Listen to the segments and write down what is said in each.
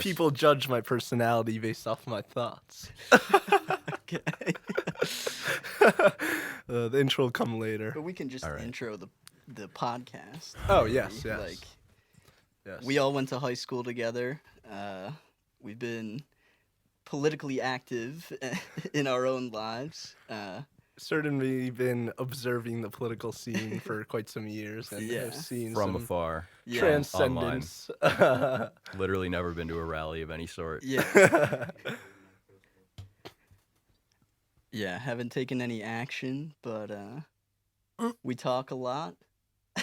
People judge my personality based off my thoughts. Okay. The intro will come later. But we can just All right. intro the podcast. Oh, maybe. yes. Like, Yes. we all went to high school together. We've been politically active in our own lives. Certainly been observing the political scene for quite some years and Yeah. have seen From some afar. Yeah. transcendence. Literally never been to a rally of any sort. Yeah. Yeah, haven't taken any action, but we talk a lot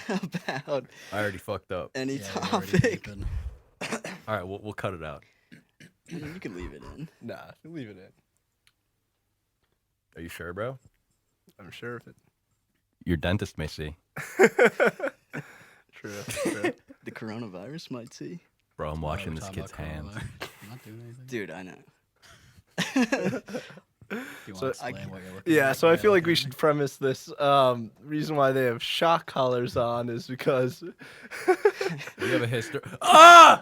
about I already fucked up. any Yeah, you're already topic. vaping. All right, we'll cut it out. I mean, you can leave it in. Nah, leave it in. Are you sure, bro? I'm sure of it. Your dentist may see. True. The coronavirus might see. Bro, I'm watching We're this talking kid's about hands. coronavirus. I'm not doing anything. Dude, I know. Do you So- want to explain what you're looking Yeah, at? so I feel like we should premise this. Reason why they have shock collars on is because We have a history. Ah!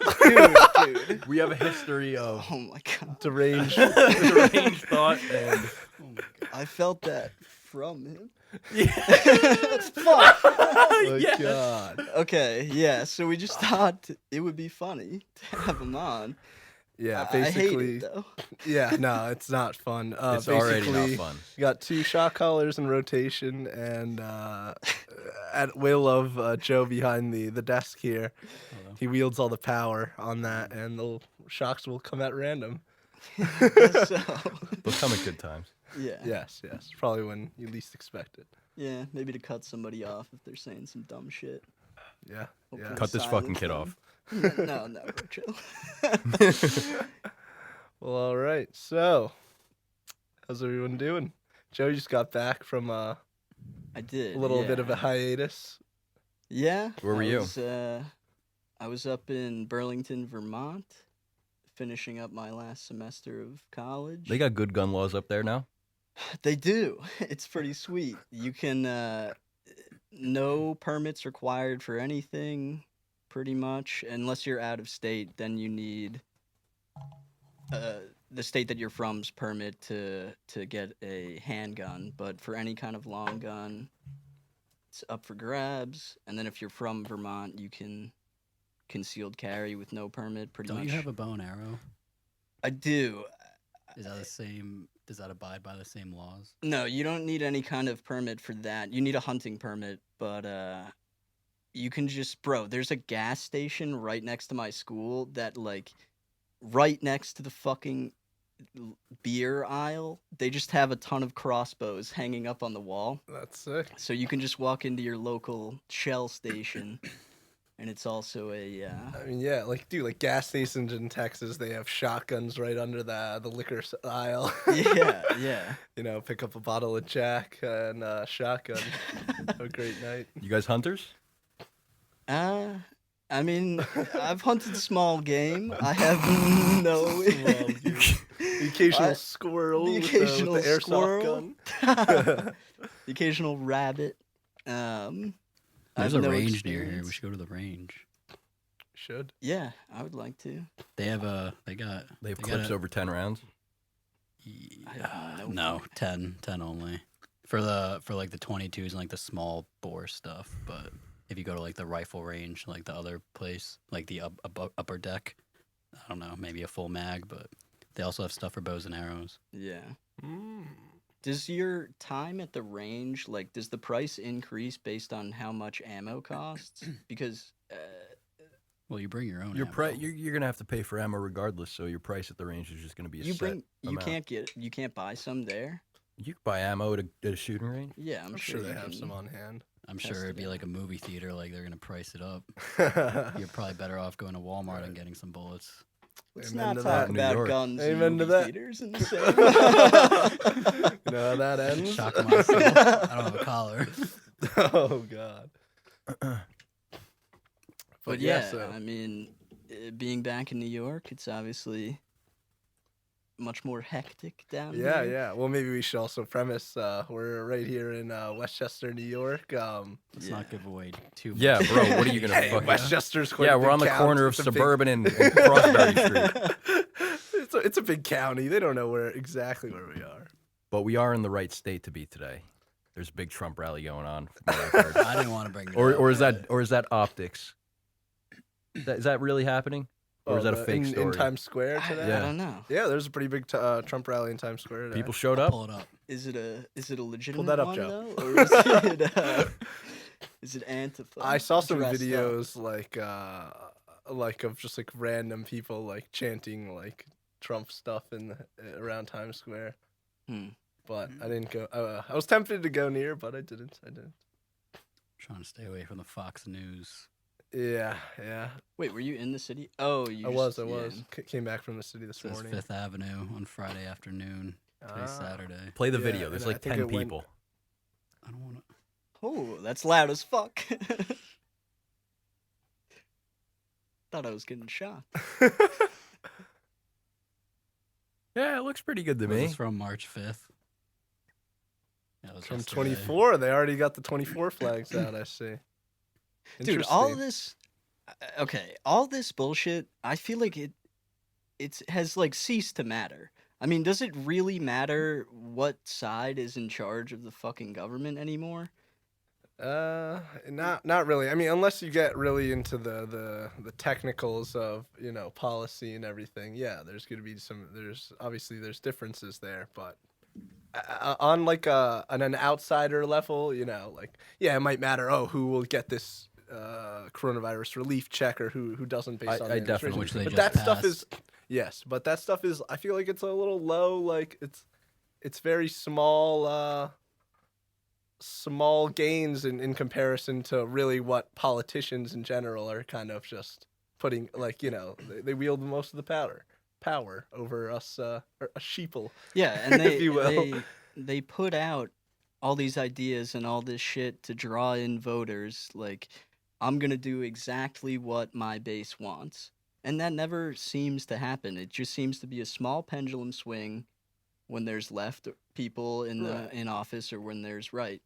Dude. We have a history of Oh my god. deranged. deranged thought and. Oh my God. I felt that from him. Oh Yes. God. Okay, yeah, so we just thought it would be funny to have him on. Yeah, I hate basically. it, though. Yeah, no, it's not fun. It's already not basically, fun. We got 2 shock collars in rotation, and at will of Joe behind the desk here, Hello. he wields all the power on that, and the shocks will come at random. Guess so. They'll come at good times. Yeah. Yes, probably when you least expect it. Yeah, maybe to cut somebody off if they're saying some dumb shit. Yeah, We'll yeah. put Cut this fucking silence kid on. off. No, bro, chill. Well, all right. So, how's everyone doing? Joe just got back from a I did. little yeah. bit of a hiatus. Yeah. Where were you? I was up in Burlington, Vermont, finishing up my last semester of college. They got good gun laws up there now. They do. It's pretty sweet. You can no permits required for anything, pretty much, unless you're out of state. Then you need the state that you're from's permit to get a handgun. But for any kind of long gun, it's up for grabs. And then if you're from Vermont, you can concealed carry with no permit. Pretty Don't much. you have a bow and arrow? I do. Is that the same? Does that abide by the same laws? No, you don't need any kind of permit for that. You need a hunting permit, but you can just, bro, there's a gas station right next to my school that, like, right next to the fucking beer aisle, they just have a ton of crossbows hanging up on the wall. That's sick. So you can just walk into your local Shell station, and it's also a, I mean, yeah, like, dude, like gas stations in Texas, they have shotguns right under the liquor aisle. yeah. You know, pick up a bottle of Jack and a shotgun. Have a great night. You guys hunters? I mean, I've hunted small game. I have no... The occasional What? squirrel. The with occasional with the airsoft squirrel. gun. The occasional rabbit. There's I've a no range near here. We experience. should go to the range. Should. Yeah, I would like to. They have a. They got. They have They clips got a- over 10 rounds. I have No, 10 only. For like the 22s and like the small bore stuff. But if you go to like the rifle range, like the other place, like the upper deck, I don't know, maybe a full mag, but they also have stuff for bows and arrows. Yeah. Mm. Does your time at the range, like, does the price increase based on how much ammo costs? Because, Well, you bring your own. Your ammo. you're gonna have to pay for ammo regardless, so your price at the range is just gonna be a set amount. you can't buy some there. You can buy ammo at a shooting range. Yeah, I'm sure they you have can. some on hand. I'm test sure it'd it be out. like a movie theater, like they're gonna price it up. You're probably better off going to Walmart and getting some bullets. Let's Amen not to talk that. New about York. guns Amen in to movie that. theaters and so. You know how that ends? Shock myself. I don't have a collar. Oh, God. But yeah, so I mean, being back in New York, it's obviously much more hectic down Yeah, here. yeah. Well, maybe we should also premise we're right here in Westchester, New York. Let's not give away too much. Yeah, bro, what are you gonna Hey, fucking... Westchester's quite Yeah, a we're big on the count. corner of It's a Suburban and Crossbury Street. it's a big county. They don't know exactly where we are. But we are in the right state to be today. There's a big Trump rally going on, from what I've heard. I didn't want to bring it up. or is but that optics? Is that really happening? Or is that a fake story? In Times Square today? I don't know. Yeah, there's a pretty big Trump rally in Times Square today. People showed I'll up? pull it up. Is it a legitimate that up, one Joe. though, or is it Antifa? I saw some dressed up? videos like of just like random people like chanting like Trump stuff around Times Square. But I didn't go. I was tempted to go near, but I didn't. Trying to stay away from the Fox News. Yeah, yeah. Wait, were you in the city? Oh, you. I was. Yeah. Came back from the city this It says morning. Fifth Avenue on Friday afternoon. Today's Saturday. Play the Yeah, video. There's and I like think 10 it went- people. I don't want to. Oh, that's loud as fuck. Thought I was getting shot. Yeah, it looks pretty good to This me. is from March 5th. Yeah, it was From yesterday. 24, they already got the 24 flags out. I see. Dude, all Interesting. this. Okay, all this bullshit. I feel like it has like ceased to matter. I mean, does it really matter what side is in charge of the fucking government anymore? Not really. I mean, unless you get really into the technicals of policy and everything. Yeah, there's gonna be there's differences there, but on like on an outsider level, like it might matter. Oh, who will get this coronavirus relief check or who doesn't based on the I definitely- administration. Which they But just that stuff passed. is but that stuff is. I feel like it's a little low. Like it's very small. Small gains in comparison to really what politicians in general are kind of just putting, like, they wield most of the power over us, or a sheeple. Yeah, and If you will. they put out all these ideas and all this shit to draw in voters. Like, I'm gonna do exactly what my base wants, and that never seems to happen. It just seems to be a small pendulum swing when there's left people in office or when there's right,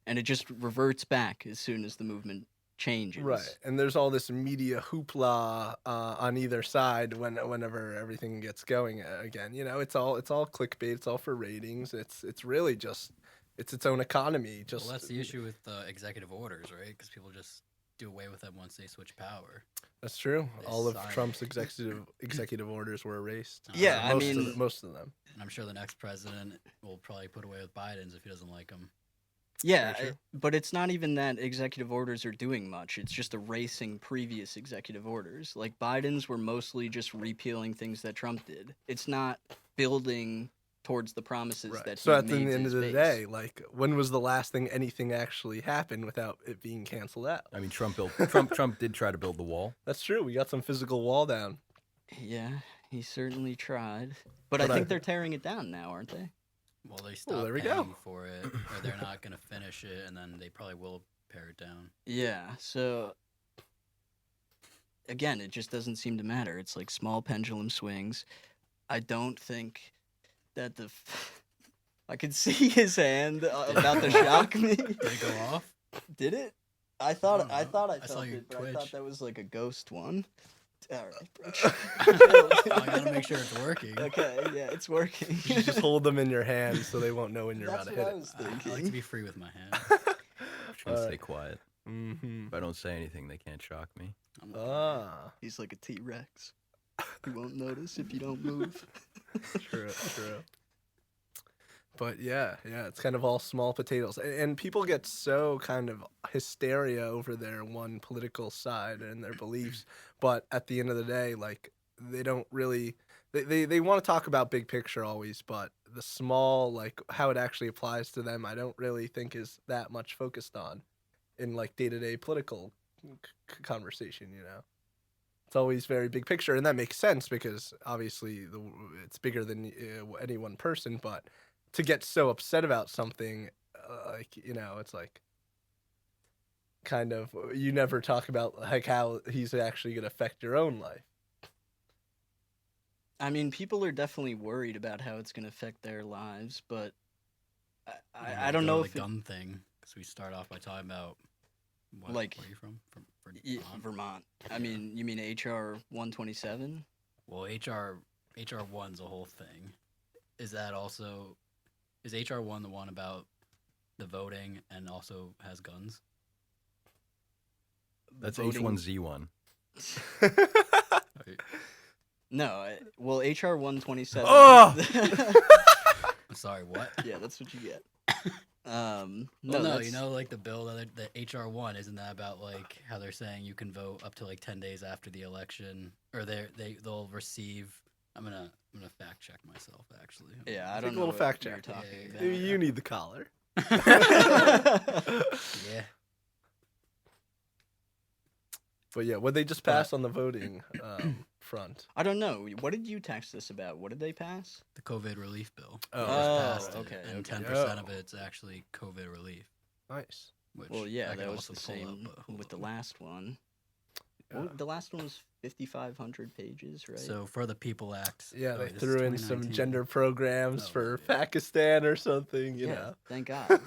and it just reverts back as soon as the movement changes. Right, and there's all this media hoopla on either side whenever everything gets going again. It's all clickbait. It's all for ratings. It's really just its own economy. Just Well, that's the issue with executive orders, right? Because people just do away with them once they switch power. That's true. They All of sign Trump's executive orders were erased. Yeah, I most of them. And I'm sure the next president will probably put away with Biden's if he doesn't like them. Yeah, Very true. but it's not even that executive orders are doing much. It's just erasing previous executive orders. Like, Biden's were mostly just repealing things that Trump did. It's not building towards the promises Right. that So he at the made to end his of the base. day, like, when was the last thing anything actually happened without it being canceled out? I mean, Trump did try to build the wall. That's true. We got some physical wall down. Yeah, he certainly tried. But But I I- think they're tearing it down now, aren't they? Well, they stopped there we paying go. for it, or they're not going to finish it, and then they probably will pare it down. Yeah, so again, it just doesn't seem to matter. It's like small pendulum swings. I don't think that I could see his hand about to shock me. Did it go off? Did it? I thought I I don't thought know. I I saw felt you it, but I thought twitch. that was like a ghost one. All right, bro. I gotta make sure it's working. Okay, yeah, it's working. You should just hold them in your hand so they won't know when you're That's about to what hit I it. was I like to thinking. be free with my hand. I'm just gonna Alright. stay quiet. Mm-hmm. If I don't say anything, they can't shock me. I'm Ah, He's like a T-Rex. He won't notice if you don't move. true. But yeah, it's kind of all small potatoes. And people get so kind of hysteria over their one political side and their beliefs. But at the end of the day, like, they don't really, they want to talk about big picture always, but the small, like, how it actually applies to them, I don't really think is that much focused on in, like, day-to-day political conversation, It's always very big picture, and that makes sense because obviously it's bigger than any one person, but to get so upset about something, it's like kind of, you never talk about like how he's actually going to affect your own life. I mean, people are definitely worried about how it's going to affect their lives, but I don't know the if it, gun thing, because we start off by talking about like where are you from? From Vermont? Vermont. I Yeah. mean, you mean HR 127? Well, HR one's a whole thing. Is that also is HR one the one about the voting and also has guns? That's Voting- H1Z1. No, well, HR 127. Oh! I'm sorry, what? Yeah, that's what you get. Well, No, no, that's, you know, like the bill that the HR one, isn't that about like how they're saying you can vote up to like 10 days after the election, or they'll receive. I'm gonna fact check myself actually. Yeah, I Take don't a know little what fact you're check. talking Yeah, about. Maybe you need the collar. Yeah. But yeah, what they just passed on the voting front. I don't know. What did you text us about? What did they pass? The COVID relief bill. Oh. They just Oh, passed it, okay, and okay. 10% of it's actually COVID relief. Nice. Which Well, yeah, I could that was also the pull same up, but hold with the on. last one. Yeah. Well, the last one was 5,500 pages, right? So for the People Act. Yeah, oh, they wait, this is threw in some 2019. gender programs Oh, for yeah. Pakistan or something, you yeah, know. thank God.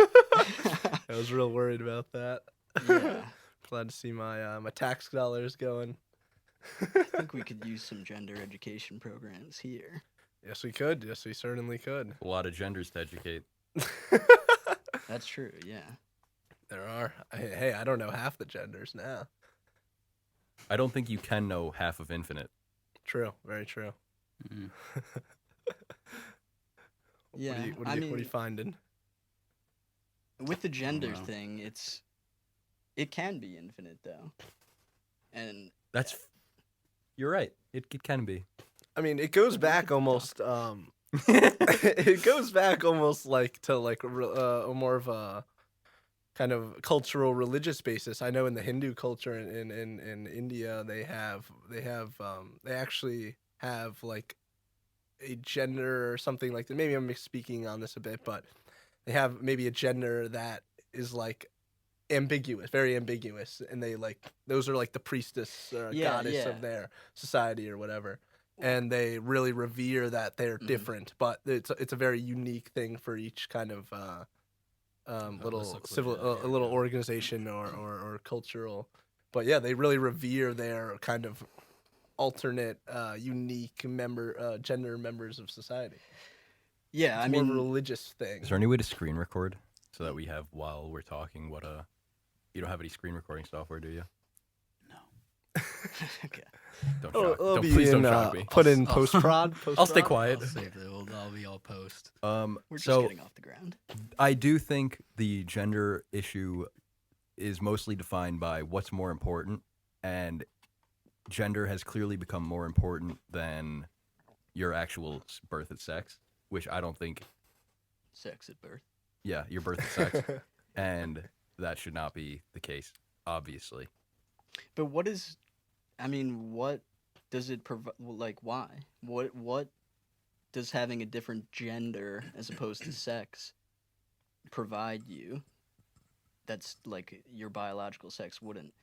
I was real worried about that. Yeah. Glad to see my my tax dollars going. I think we could use some gender education programs here. Yes, we could. Yes, we certainly could. A lot of genders to educate. That's true, yeah. There are. Hey, I don't know half the genders now. I don't think you can know half of infinite. True. Very true. Mhm. Yeah, What I are you mean, finding? with the gender know. thing, it can be infinite though. And You're right. It can be. I mean, it goes back almost. It goes back almost like to like more of a kind of cultural religious basis. I know in the Hindu culture in India they actually have like a gender or something like that. Maybe I'm misspeaking on this a bit, but they have maybe a gender that is like ambiguous, very ambiguous, and they like those are like the priestess or Yeah, goddess yeah. of their society or whatever. And they really revere that they're Mhm. different, but it's a very unique thing for each kind of this little looks civil legit, a little yeah. organization or cultural. But yeah, they really revere their kind of alternate, unique gender members of society. yeah, It's I more of a mean, religious thing. Is there any way to screen record so that we have while we're talking what you don't have any screen recording software, do you? No. okay. Don't Oh, shock. it'll Don't, be please in, don't shock me. put in I'll- post prod. I'll stay quiet. I'll save it. I'll be all post. We're just So getting off the ground. I do think the gender issue is mostly defined by what's more important, and gender has clearly become more important than your actual birth and sex, which I don't think. Sex at birth. Yeah, your birth and sex, and that should not be the case, obviously. But what does it provide? Like, why? What does having a different gender as opposed to sex provide you? That's like your biological sex wouldn't.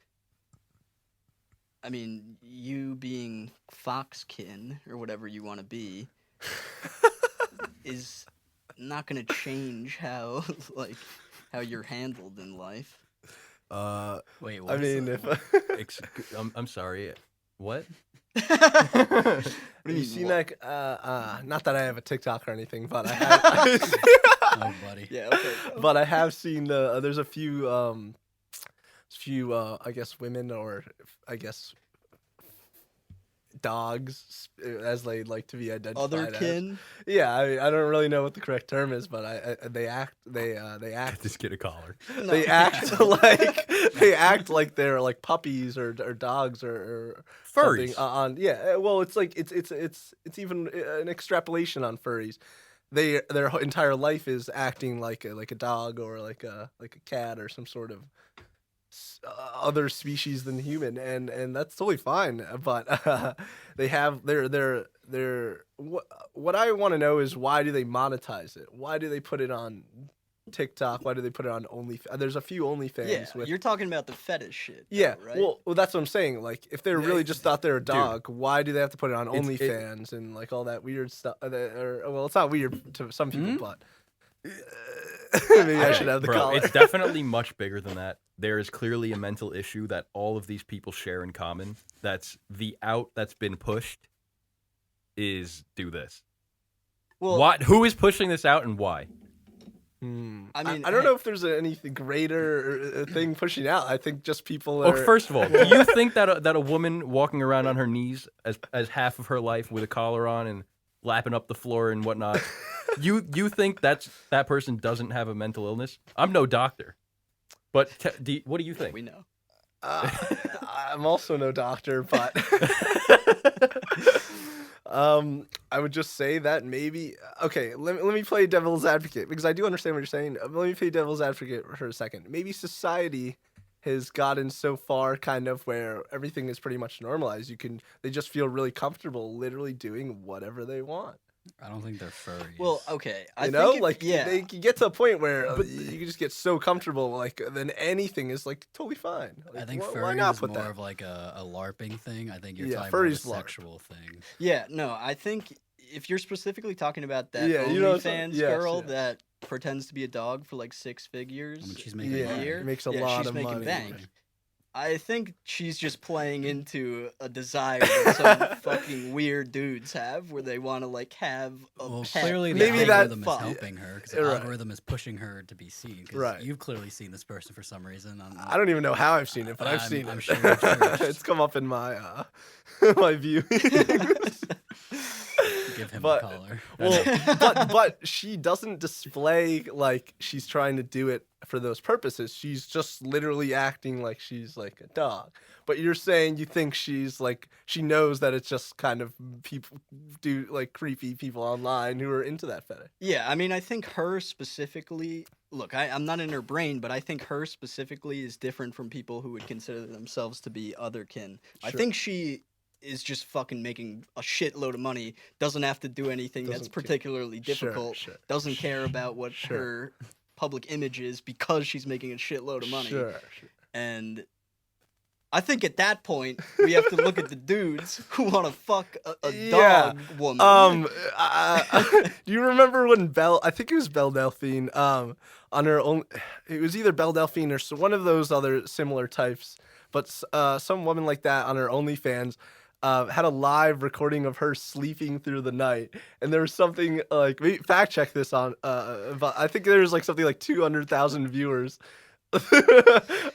I mean, you being foxkin or whatever you want to be is not going to change how how you're handled in life. Wait, I what? mean, if I'm sorry. What? have you mean, seen what? that? Not that I have a TikTok or anything, but I have. Oh, buddy. Yeah, okay. Go. But I have seen there's a few I guess women or I guess dogs as they like to be identified as. Otherkin. Yeah, I don't really know what the correct term is, but they act Just get a collar. they act like they're like puppies or dogs or something Furries. on well it's like it's even an extrapolation on furries. Their entire life is acting like a dog or like a cat or some sort of other species than human, and that's totally fine. But they have their what I want to know is why do they monetize it? Why do they put it on TikTok? Why do they put it on OnlyFans? There's a few OnlyFans Yeah, with. you're talking about the fetish shit. Though, Yeah, right? well, that's what I'm saying. Like, if they really just thought they're a Dude. dog, why do they have to put it on It's- it- OnlyFans and like all that weird stuff? Well, it's not weird to some people, but maybe I should have the Bro, collar. it's definitely much bigger than that. There is clearly a mental issue that all of these people share in common. That's the out that's been pushed is do this. well, What? Who is pushing this out and why? I mean, I don't know if there's anything greater thing pushing out. I think just people are. Oh, first of all, do you think that a woman walking around on her knees as half of her life with a collar on and lapping up the floor and whatnot, you think that person doesn't have a mental illness? I'm no doctor, but what do you think? we know. I'm also no doctor, but I would just say that maybe. Okay, let me play devil's advocate because I do understand what you're saying. Let me play devil's advocate for a second. Maybe society has gotten so far, kind of where everything is pretty much normalized. They just feel really comfortable, literally doing whatever they want. I don't think they're furries. Well, okay, I You know, think like yeah. they can get to a point where you can just get so comfortable, like then anything is like totally fine. Like, I think why furry not is put more that? of like a LARPing thing. I think you're Yeah, talking about a furry's LARP. sexual thing. Yeah, no, I think if you're specifically talking about that Yeah, you know what I'm OnlyFans saying? Yes, girl yeah. that pretends to be a dog for like 6 figures I mean, she's making Yeah, a money. year, makes a yeah, lot she's of making money. bank. I think she's just playing into a desire that some fucking weird dudes have, where they want to like have a Well, pet. clearly the Maybe that- algorithm is fuck. helping her because the Right. algorithm is pushing her to be seen. Because Right. you've clearly seen this person for some reason. I don't even know how I've seen it, but I've I'm- seen I'm it. sure you've searched. It's come up in my my view. give him but- a collar. Well, but she doesn't display like she's trying to do it for those purposes. She's just literally acting like she's like a dog. But you're saying you think she's like she knows that it's just kind of people do like creepy people online who are into that fetish. Yeah, I mean, I think her specifically. Look, I'm not in her brain, but I think her specifically is different from people who would consider themselves to be otherkin. I Sure. think she is just fucking making a shitload of money. Doesn't have to do anything that's Doesn't care. particularly difficult. Sure. Doesn't care about what Sure. her public image is because she's making a shitload of money. Sure. And I think at that point we have to look at the dudes who want to fuck a Yeah. dog woman. Do you remember when I think it was Belle Delphine, on her own, it was either Belle Delphine or one of those other similar types, but some woman like that on her OnlyFans had a live recording of her sleeping through the night, and there was something like fact check this on, but I think there was like something like 200,000 viewers.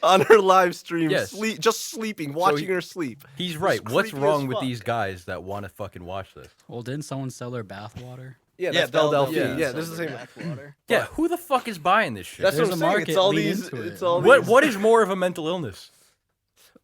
On her live stream, Yes. just sleeping, watching her sleep. He's It's right. What's creepy wrong as with fuck. these guys that want to fucking watch this? Well, didn't someone sell their bathwater? Yeah, that's Belle Delphine. Yeah, this is the same. Bathwater. Yeah, who the fuck is buying this shit? That's There's what I'm a saying. market, It's all lean these. into it. It's all What these. what is more of a mental illness?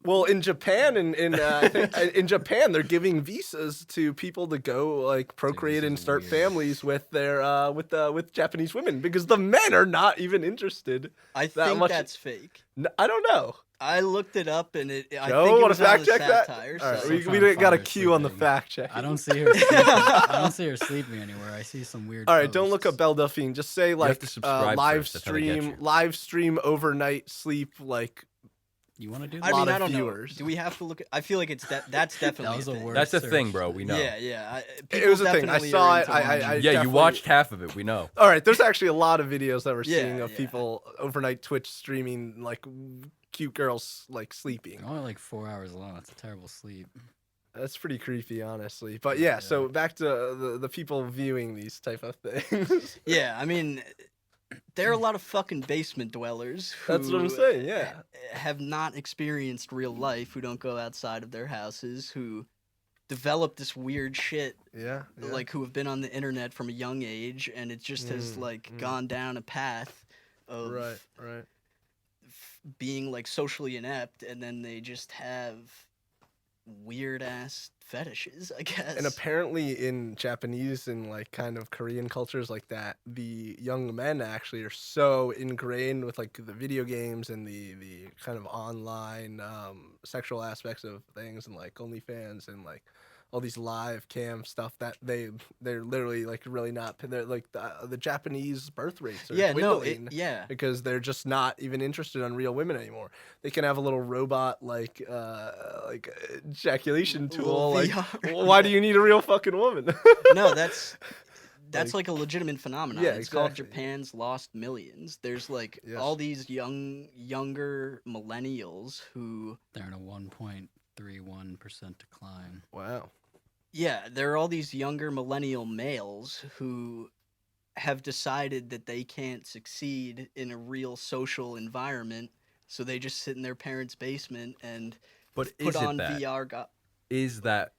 Well, in Japan, I think, in Japan, they're giving visas to people to go like procreate this and is start weird. families with their with Japanese women because the men are not even interested. I That think much- that's fake. I don't know. I looked it up and I Joe, think it want was to fact on the check that? satire All right, site. we trying to got a find her cue on the sleeping. fact check. I don't see her. Sleeping. I don't see her sleeping anywhere. I see some weird. All right, don't look posts. up Belle Delphine. Just say have like to subscribe live first. That's how they get you. live stream overnight sleep like. You want to do that? I mean, lot I of don't viewers. know. Do we have to look at? I feel like it's that's definitely That was a a thing. word. That's a Search. thing, bro. We know. Yeah. It was a thing. I saw it. Yeah, you definitely- watched half of it. We know. All right, there's actually a lot of videos that we're Yeah, seeing of yeah. people overnight Twitch streaming like cute girls like sleeping. Only like 4 hours long. It's a terrible sleep. That's pretty creepy, honestly. But yeah, so back to the people viewing these type of things. Yeah, I mean, there are a lot of fucking basement dwellers who That's what I'm saying. Yeah, have not experienced real life, who don't go outside of their houses, who develop this weird shit, yeah. like who have been on the internet from a young age, and it just has like gone down a path of right. being like socially inept, and then they just have weird ass fetishes, I guess. And apparently in Japanese and like kind of Korean cultures like that, the young men actually are so ingrained with like the video games and the kind of online sexual aspects of things and like OnlyFans and like all these live cam stuff that they're literally like really not. They're like the Japanese birth rates are Yeah, no, dwindling yeah. because they're just not even interested on real women anymore. They can have a little robot like ejaculation tool. Little Like, VR. why do you need a real fucking woman? No, that's like a legitimate phenomenon. Yeah, It's called exactly. Japan's Lost Millions. There's like Yes. all these younger millennials who, They're in a 1.31% decline. Wow. yeah, there are all these younger millennial males who have decided that they can't succeed in a real social environment, so they just sit in their parents' basement and But put is it on that? VR. Is that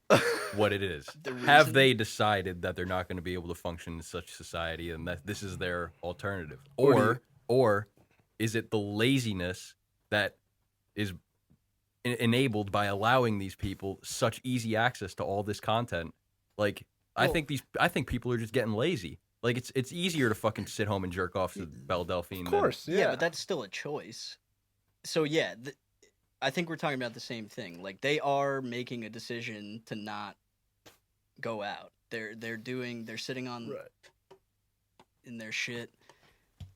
what it is? The Have reason? they decided that they're not going to be able to function in such society and that this is their alternative? Or do you- Or is it the laziness that is enabled by allowing these people such easy access to all this content? Like I Well- think people are just getting lazy. Like it's easier to fucking sit home and jerk off to Belle Delphine. Of course, Yeah, but that's still a choice. So yeah, I think we're talking about the same thing. Like they are making a decision to not go out. They're sitting on Right. in their shit,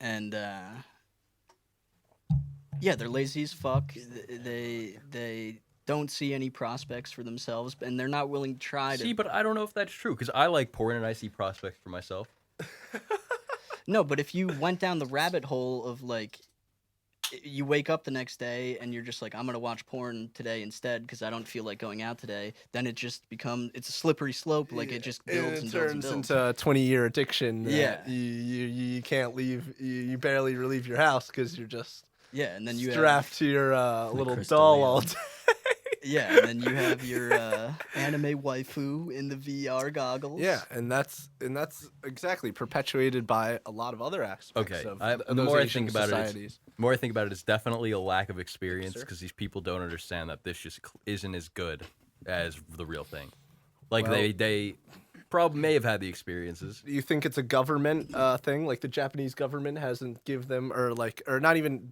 and yeah, they're lazy as fuck. They don't see any prospects for themselves, and they're not willing to try to. See, but I don't know if that's true because I like porn and I see prospects for myself. No, but if you went down the rabbit hole of like, you wake up the next day and you're just like, I'm gonna watch porn today instead because I don't feel like going out today, then it just it's a slippery slope. Like it just builds it and builds turns and builds. into a 20-year addiction. That Yeah. you can't leave. You barely leave your house because you're just Yeah, and then you strapped to your little crystal doll wheel. all day. yeah, and then you have your anime waifu in the VR goggles. Yeah, and that's exactly perpetuated by a lot of other aspects Okay, of the those more I Asian think about societies. The more I think about it, it's definitely a lack of experience Sir? because these people don't understand that this just isn't as good as the real thing. Like Well- they probably may have had the experiences. Do you think it's a government thing? Like the Japanese government hasn't give them, or not even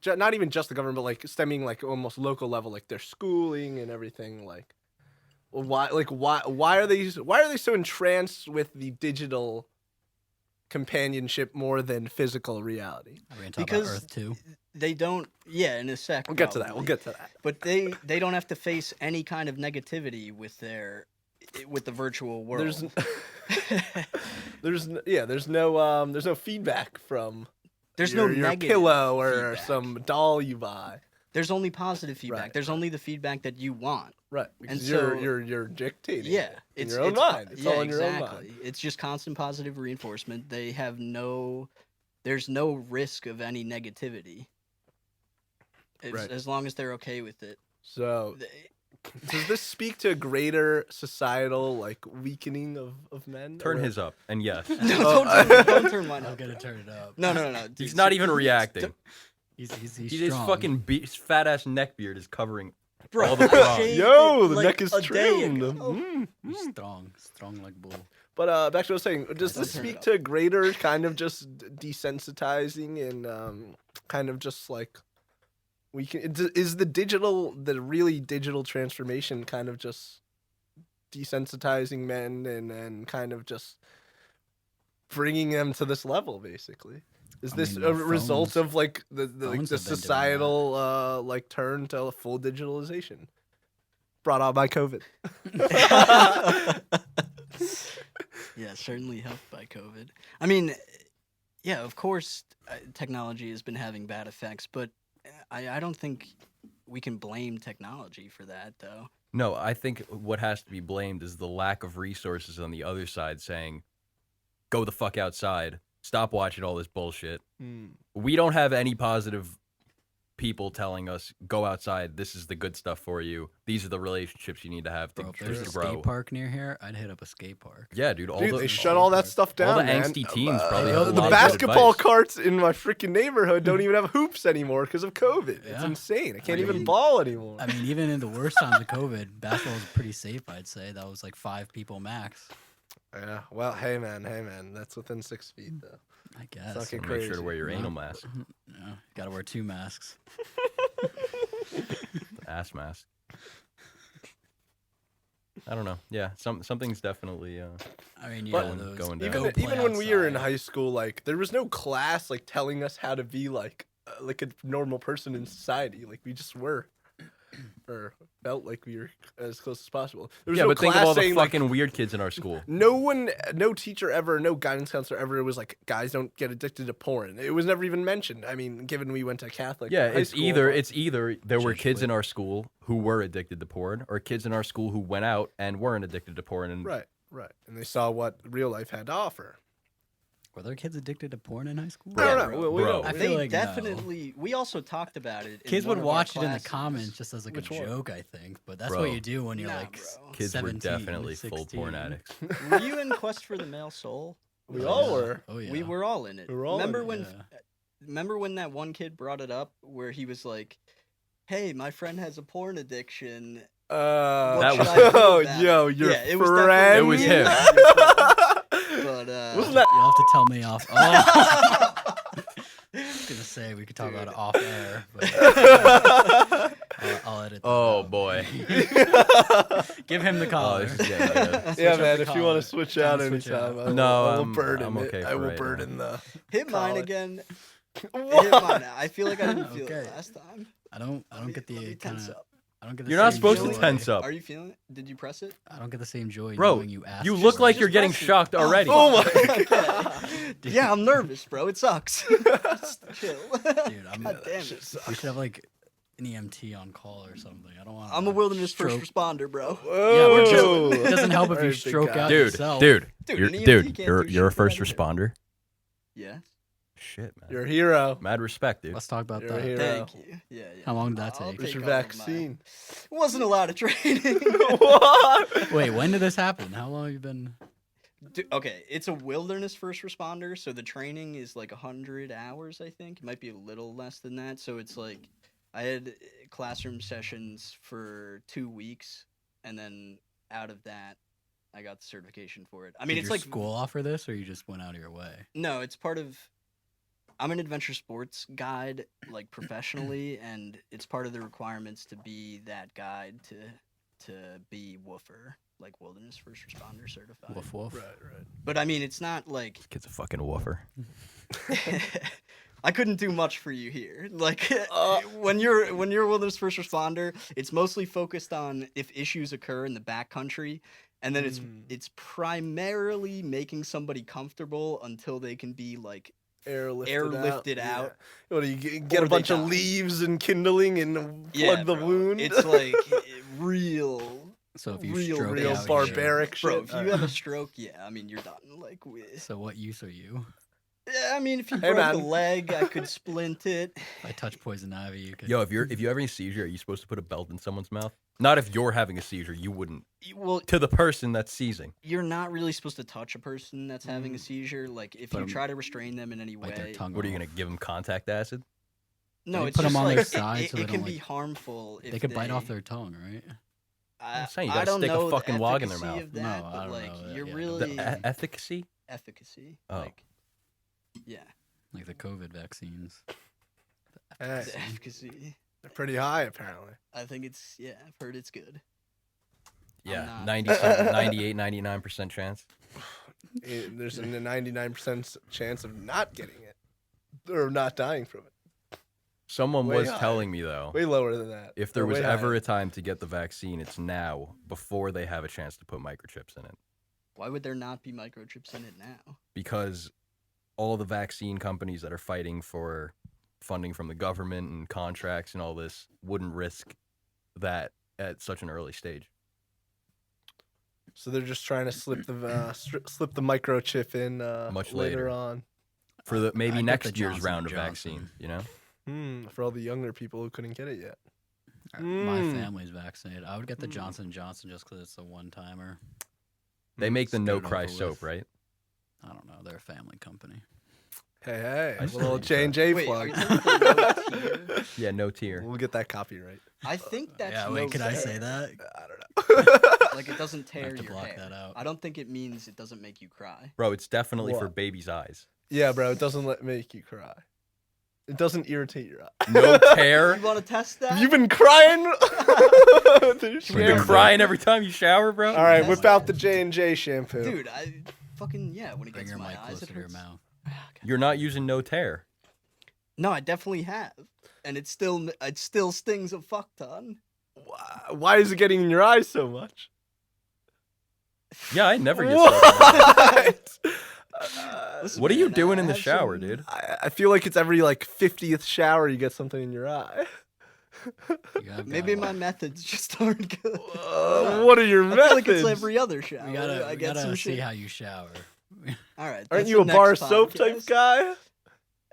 just the government, but like stemming like almost local level, like their schooling and everything. Like why are they so entranced with the digital companionship more than physical reality? Are we gonna talk Because about Earth 2? they don't. Yeah, in a sec. We'll get to that. probably. We'll get to that. But they don't have to face any kind of negativity with the virtual world. There's no feedback from There's your no negative pillow or feedback. some doll you buy. There's only positive feedback. Right, There's only the feedback that you want. Right, because so- you're dictating. Yeah, it in your own mind. It's yeah, all in your own exactly. mind. It's just constant positive reinforcement. They have there's no risk of any negativity. Right. As long as they're okay with it. So, They- does this speak to a greater societal like weakening of men? Turn or- his up, and yes, No, don't turn mine I'm up. gonna turn it up. No. Dude, he's not even reacting. He's His strong. fucking his fat ass neck beard is covering Bro, all the I prom. shaved Yo, it, the like, neck is a day trimmed. ago. He's strong like bull. But back to what I was saying, does Don't this turn it speak up. to a greater kind of just desensitizing and kind of just like is the really digital transformation kind of just desensitizing men and kind of just bringing them to this level basically? Is I this mean, a the result phones- of like the phones the have been doing societal like turn to a full digitalization brought on by COVID? Yeah, certainly helped by COVID. I mean, yeah, of course, technology has been having bad effects, but I don't think we can blame technology for that, though. No, I think what has to be blamed is the lack of resources on the other side saying, go the fuck outside. Stop watching all this bullshit. We don't have any positive people telling us, go outside. This is the good stuff for you. These are the relationships you need to have to, Bro, if there's to a grow. skate park near here, I'd hit up a skate park. Yeah, dude. Dude, they shut all that stuff down. all the man. angsty teens probably have a The lot of good basketball advice. carts in my freaking neighborhood don't even have hoops anymore because of COVID. It's Yeah. insane. I can't I even mean- ball anymore. I mean, even in the worst times of COVID, basketball was pretty safe. I'd say that was like 5 people max. Yeah. Well, hey man, that's within 6 feet though. I guess. Fucking Make sure to crazy. wear your No. anal mask, Yeah, gotta wear 2 masks. ass mask. I don't know. Yeah, something's definitely I mean, yeah, But those going go down. Even play when we were in outside. high school, like there was no class like telling us how to be like a normal person in society. Like we just were, or felt like we were as close as possible. There was Yeah, no but think of class all the saying fucking like weird kids in our school. no teacher ever, no guidance counselor ever was like, guys don't get addicted to porn. It was never even mentioned. I mean, given we went to Catholic Yeah, high it's school, either but- it's either there were Church kids in flip. our school who were addicted to porn, or kids in our school who went out and weren't addicted to porn. And right, and they saw what real life had to offer. Were there kids addicted to porn in high school? I don't Yeah, know. bro. We Bro. don't- I we feel They like no. definitely. We also talked about it. Kids in would one of our watch it in the classes. comments just as like Which a one? joke, I think. But that's Bro. what you do when you're Nah, like bro. kids 17, were definitely full porn 16. addicts. Were you in Quest for the Male Soul? We all were. Oh yeah. We were all in it. We were all in remember it, when? yeah. Remember when that one kid brought it up, where he was like, "Hey, my friend has a porn addiction." That should was- I do oh, about yo, it? your Yeah, it was friend. definitely- It was him. But Wasn't that? You'll have to tell me off. Oh. I was gonna say we could talk about it off air, but I'll edit. That Oh out. boy. Give him the Oh, collar. this is getting good. Yeah, Switch up man. the If you collar. want to switch Trying out to switch anytime, out. I will, No, I will I'm- burden I'm it. okay I for will right burden the. hit mine Collar. again. Hit What? mine. I feel like I didn't feel Okay. it last time. I don't get Let me the kind tense of. up. I don't get the You're not same supposed joy. to tense up. Are you feeling it? Did you press it? I don't get the same joy Bro, knowing you asked. You me look to. like just you're getting press it. shocked already. Oh my Okay. god. Yeah, I'm nervous, bro. It sucks. Just chill. Dude, I'm, God damn it. we should have like an EMT on call or something. I don't want. I'm a wilderness stroke. first responder, bro. Yeah, we're Whoa. chilling. It doesn't help if you Alright, big stroke guy. out Dude, yourself. dude, Dude, you're, an EMT dude, can't you're do you're a shit for first that either. responder. Yeah. Shit, man. You're a hero. Mad respect, dude. Let's talk about You're a that. hero. Thank you. Yeah. How long did that I'll take? Where's take your all of vaccine? Wasn't a lot of training. What? Wait, when did this happen? How long have you been? Okay, it's a wilderness first responder, so the training is like 100 hours, I think. It might be a little less than that. So it's like I had classroom sessions for 2 weeks, and then out of that, I got the certification for it. I mean, Did it's your like school offer this, or you just went out of your way? No, it's part of. I'm an adventure sports guide, like professionally, and it's part of the requirements to be that guide to be woofer, like wilderness first responder certified. Woof woof. Right. But I mean, it's not like Kid's a fucking woofer. I couldn't do much for you here. Like when you're a wilderness first responder, it's mostly focused on if issues occur in the backcountry, and then it's primarily making somebody comfortable until they can be like airlifted out. Yeah. What do you get Or a they bunch of die. leaves and kindling and plug the bro. wound? It's like real. So if you Real, stroke real out here- barbaric Bro, shit. if you have a stroke, yeah, I mean you're done. Like, So what use are you? yeah, I mean if you Hey, broke a man. leg, I could splint it. If I touch poison ivy, you could. Yo, if you have any seizure, are you supposed to put a belt in someone's mouth? Not if you're having a seizure, you wouldn't. Well, To the person that's seizing. you're not really supposed to touch a person that's having a seizure. Like if Put you 'em- try to restrain them in any Bite their way, tongue What are you off. gonna give them contact acid? no, you it's put 'em just on like their side it, so it they can don't, be like- harmful. If They could bite off their tongue, right? I, I'm saying you I gotta don't stick a know the fucking log in their efficacy mouth. Of No, that, I but don't like know that, you're yeah, really The efficacy? efficacy. Oh. Like, yeah, Like the COVID vaccines. Hey, the efficacy. they're pretty high apparently. I think it's I've heard it's good. Yeah, not- 97, 98, 99% chance. There's a 99% chance of not getting it or not dying from it. Someone Way was higher. telling me though, Way lower than that. if there Or was way ever higher. a time to get the vaccine, it's now, before they have a chance to put microchips in it. Why would there not be microchips in it now? Because all the vaccine companies that are fighting for funding from the government and contracts and all this wouldn't risk that at such an early stage. So they're just trying to slip the slip the microchip in Much later later. on. For the I'd maybe get next the year's Johnson round & of Johnson. vaccine, you know? For all the younger people who couldn't get it yet. My Mm. family's vaccinated. I would get the Johnson & Johnson just because it's a one-timer. They make the Just no get it cry over soap, with. right? I don't know. They're a family company. Hey, I a still little think so. J&J Wait, are plug. you talking about tier? Yeah, no tear. We'll get that copyright. I think that's yeah, no wait, could I tear. say that? I don't know. Like it doesn't I tear have to your block hair. that out. I don't think it means it doesn't make you cry. Bro, it's definitely for What? babies' eyes. Yeah, bro, it doesn't make you cry. It doesn't irritate your eye. No tear. You want to test that? Have you been crying? You've been crying every time you shower, bro. All right, whip out the J&J shampoo. Dude, I fucking when it Bring gets your to my mic eyes, closer it to your hurts. mouth. You're not using no tear. No, I definitely have, and it still stings a fuck ton. Why is it getting in your eyes so much? Yeah, I never get soap. What? Listen, What are you man, doing I in the have shower, some- dude? I feel like it's every like 50th shower you get something in your eye. You have Maybe got- my methods just aren't good. What are your I methods? feel like it's every other shower. We gotta, I we get gotta some see shit. how you shower. All right. Aren't that's you a the bar next soap type podcast. guy?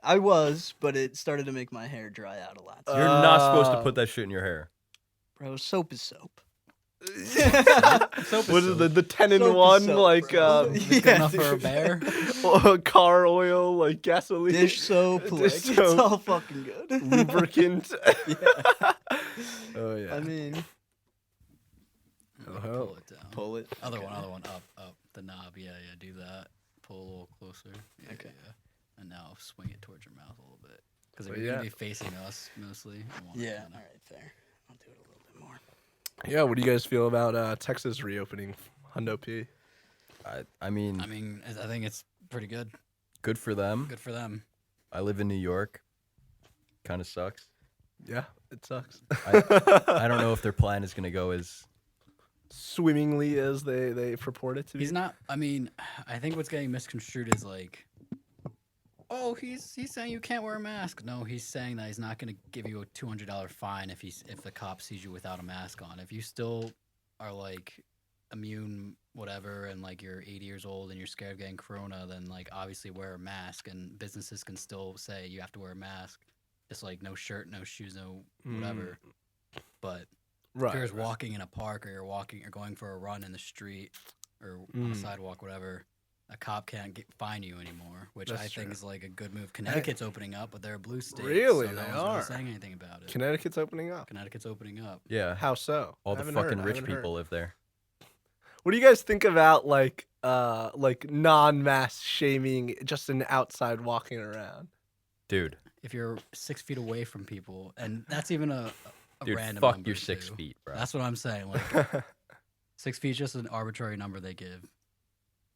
I was, but it started to make my hair dry out a lot. You're not supposed to put that shit in your hair. Bro, soap is soap. Soap What is is soap. the 10 in Soap is 1 soap, like bro. Is it good enough for a bear? car oil like gasoline Dish soap, Dish like, it's soap. all fucking good. lubricant? Yeah. Oh yeah. I mean, Oh. Pull it down. pull it. Other Okay. one, up, the knob. Yeah, do that. Pull a little closer. Yeah, Okay. Yeah. And now swing it towards your mouth a little bit. Because if But you're yeah. gonna be facing us mostly. I want it Yeah. kinda- All right, fair. I'll do it a little bit more. Yeah, what do you guys feel about Texas reopening Hundo P? I mean, I mean, I think it's pretty good. good for them. Good for them. I live in New York. Kind of sucks. Yeah, it sucks. I don't know if their plan is going to go as swimmingly as they purport it to be. He's not. I mean, I think what's getting misconstrued is like, oh, he's saying you can't wear a mask. No, he's saying that he's not going to give you a $200 fine if the cop sees you without a mask on. If you still are like immune, whatever, and like you're 80 years old and you're scared of getting corona, then like obviously wear a mask, and businesses can still say you have to wear a mask. Just like no shirt, no shoes, no whatever. But right, if you're just right. walking in a park, or you're walking or going for a run in the street or on a sidewalk, whatever, a cop can't fine you anymore, which That's I think true. is like a good move. Connecticut's opening up, but they're a blue state. Really? So no They one's really are. saying anything about it. Connecticut's opening up. Connecticut's opening up. yeah. How so? All I the haven't fucking heard, I rich haven't heard. people live there. What do you guys think about like non-mask shaming, just an outside walking around? Dude, If you're 6 feet away from people, and that's even a dude, random fuck number, your 6 too. feet, bro. That's what I'm saying. Like 6 feet is just an arbitrary number they give.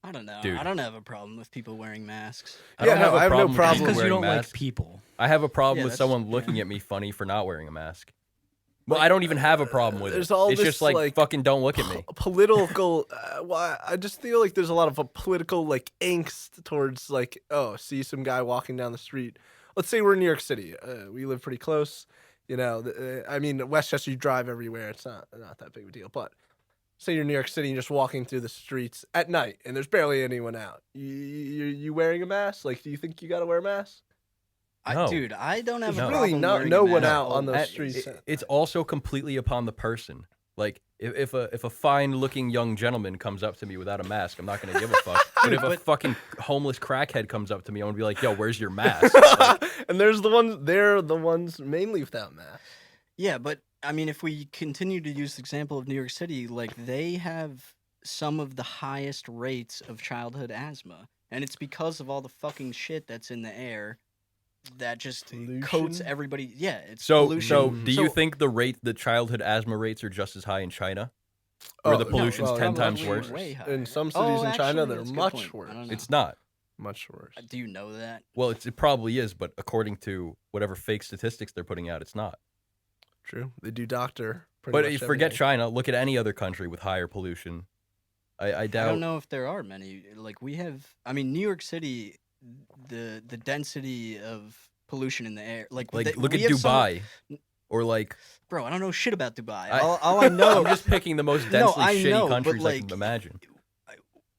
I don't know. Dude. I don't have a problem with people wearing masks. I don't Yeah, have no, a I have no problem with problem people Because you wearing don't masks. like people. I have a problem Yeah, with that's- someone looking yeah. at me funny for not wearing a mask. Well, I don't even have a problem with it. there's all It's this, just like, like, fucking don't look at me. Political. I just feel like there's a lot of political like angst towards like, oh, see some guy walking down the street. Let's say we're in New York City. We live pretty close. You know, I mean, Westchester, you drive everywhere. It's not that big of a deal. But say you're in New York City and you're just walking through the streets at night and there's barely anyone out. You wearing a mask? Like, do you think you got to wear a mask? No. Dude, I don't have There's a really problem no wearing no a one mask out on those always. streets. It's also completely upon the person. Like if a fine looking young gentleman comes up to me without a mask, I'm not gonna give a fuck. But if a fucking homeless crackhead comes up to me, I'm gonna be like, yo, where's your mask? Like, And they're the ones mainly without masks. Yeah, but I mean, if we continue to use the example of New York City, like they have some of the highest rates of childhood asthma, and it's because of all the fucking shit that's in the air that just coats Pollution? everybody. Yeah, it's so pollution. do you think the childhood asthma rates are just as high in China? Where the no, pollution's well, 10 times probably worse? way higher. In some Oh, cities in China, actually, they're that's a good much point. worse. I don't know. It's not. Much worse. Do you know that? Well, it probably is, but according to whatever fake statistics they're putting out, it's not. True. They do doctor. pretty But much you every forget day. China. Look at any other country with higher pollution. I I doubt. don't know if there are many. Like we have. I mean, New York City, the density of pollution in the air. Like Like, they- look at we have some- Dubai, or like Bro, I don't know shit about Dubai. I- All I know. I'm just picking the most No, densely I shitty know, but, countries I like, can imagine.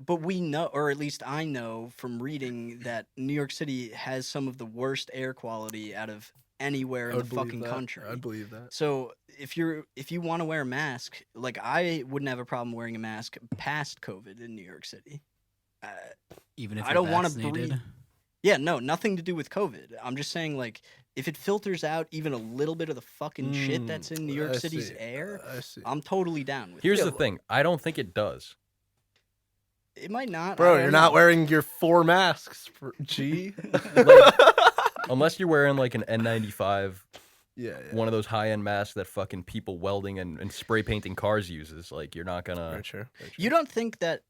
But we know, or at least I know from reading, that New York City has some of the worst air quality out of anywhere I in the would believe fucking that. country. I believe that. So if you want to wear a mask, like I wouldn't have a problem wearing a mask past COVID in New York City. Even if I you're don't wanna vaccinated. breathe- Yeah, no, nothing to do with COVID. I'm just saying, like, if it filters out even a little bit of the fucking shit that's in New York I City's see. air, I see. I'm totally down with Here's it. the thing. I don't think it does. It might not. I Bro, don't you're know. not wearing your 4 masks, G. Unless you're wearing like an N95, Yeah, one of those high-end masks that fucking people welding and spray painting cars uses, like you're not very gonna. true. Very true. You don't think that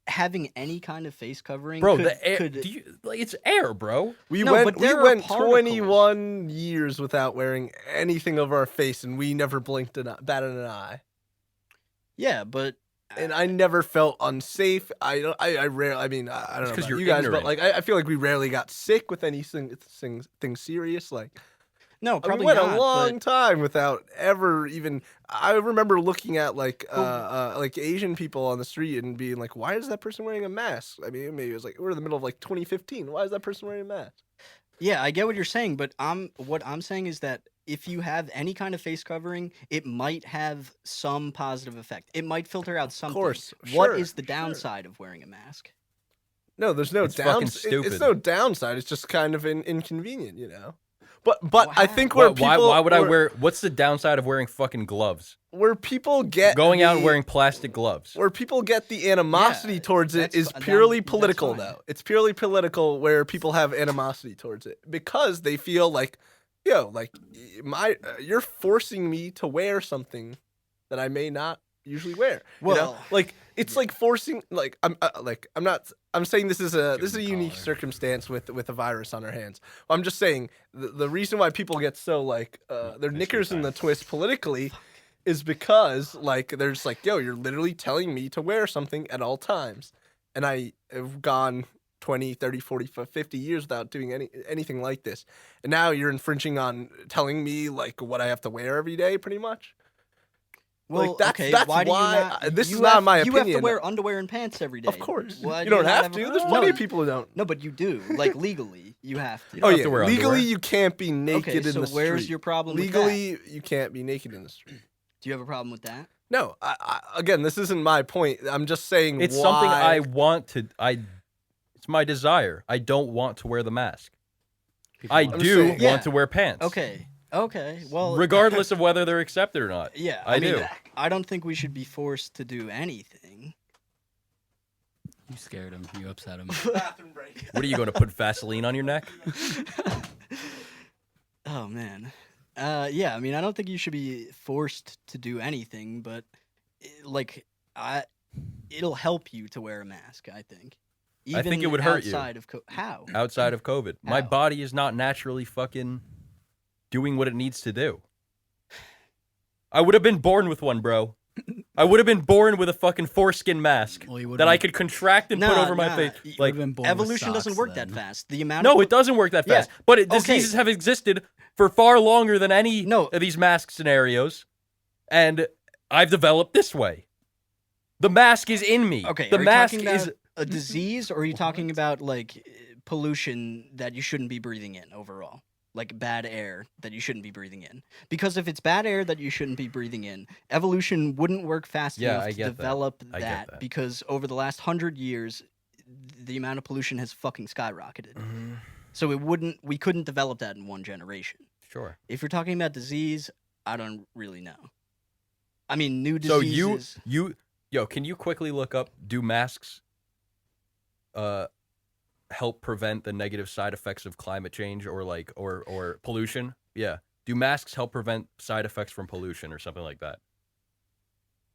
having any kind of face covering Bro, could, the air, could like it's air, bro. We No, went but we there are went particles. 21 years without wearing anything over our face, and we never blinked batted an eye. yeah, but And I never felt unsafe. I rarely. I mean, I don't know 'cause about you're you guys, ignorant. but like I feel like we rarely got sick with anything serious. Like no, we probably went not. a long but time without ever even. I remember looking at like Asian people on the street and being like, "Why is that person wearing a mask?" I mean, maybe it was like we're in the middle of like 2015. Why is that person wearing a mask? yeah, I get what you're saying, but what I'm saying is that if you have any kind of face covering, it might have some positive effect. It might filter out something. course, What sure, is the sure. downside of wearing a mask? No, there's no It's fucking downside. It's stupid. no downside. It's just kind of inconvenient, you know. But I think Why, where people why would I wear? What's the downside of wearing fucking gloves? where people get Going out and the- wearing plastic gloves. where people get the animosity Yeah, towards it that's is fi- purely that's political fine. though. It's purely political where people have animosity towards it because they feel like, yo, like you're forcing me to wear something that I may not usually wear. You know? Well, Like it's like forcing I'm saying this is a Give 'em unique collar. circumstance with a virus on our hands. I'm just saying the reason why people get so like their knickers in the twist politically is because like they're just like, yo, you're literally telling me to wear something at all times. And I have gone 20, 30, 40, 50 years without doing anything like this. And now you're infringing on telling me like what I have to wear every day pretty much. well, like, that's- okay. that's why do you why not? this is you not have, my You have to opinion. wear underwear and pants every day. Of course. Why You do don't not have to. a- There's no, plenty of people who don't. No, but you do. Like legally, you have to. You don't Oh have yeah, to wear legally underwear. you can't be naked Okay, in so the street. where's your problem with that? Legally you can't be naked in the street. Do you have a problem with that? No, again, this isn't my point. I'm just saying It's why. something I want to. It's my desire. I don't want to wear the mask. People I want- do saying- want Yeah. to wear pants. Okay. Okay. Well, Regardless of whether they're accepted or not. yeah, I mean, do. I don't think we should be forced to do anything. You scared him. You upset him. Bathroom break. What are you going to put Vaseline on your neck? Oh man. Yeah, I mean, I don't think you should be forced to do anything, but like it'll help you to wear a mask, I think. I think it would hurt you. outside of how? Outside of COVID, my How? body is not naturally fucking doing what it needs to do. I would have been born with one, bro. I would have been born with a fucking foreskin mask Well, you would've that I been- could contract and put Nah, over my nah, face. you Like, Would've been born with Evolution doesn't socks work that then. fast. The amount no, of it doesn't work that Yeah. fast. But Okay. diseases have existed for far longer than any No. of these mask scenarios, and I've developed this way. The mask is in me. Okay, the are you mask talking is. about a disease, or are you talking about like pollution that you shouldn't be breathing in overall? Like bad air that you shouldn't be breathing in. Because if it's bad air that you shouldn't be breathing in, evolution wouldn't work fast Yeah, enough I to get that. develop I get that. because over the last 100 years, the amount of pollution has fucking skyrocketed. Mhm. So we couldn't develop that in one generation. Sure. If you're talking about disease, I don't really know. I mean, new So diseases. yo, can you quickly look up, do masks help prevent the negative side effects of climate change or pollution? Yeah. Do masks help prevent side effects from pollution or something like that?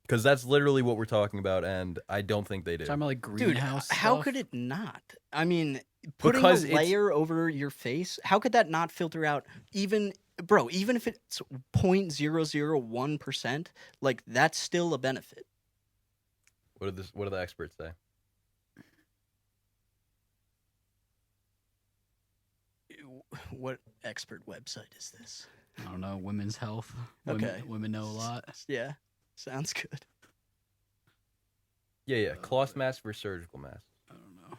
Because that's literally what we're talking about, and I don't think they do. Talking about like Dude, greenhouse how stuff? could it not? I mean, putting Because a it's- layer over your face, how could that not filter out even if it's 0.001%, like that's still a benefit. What do the experts say? What expert website is this? I don't know. Women's health. Okay. Women know a lot. Yeah, sounds good. Yeah. Cloth mask versus surgical mask. I don't know.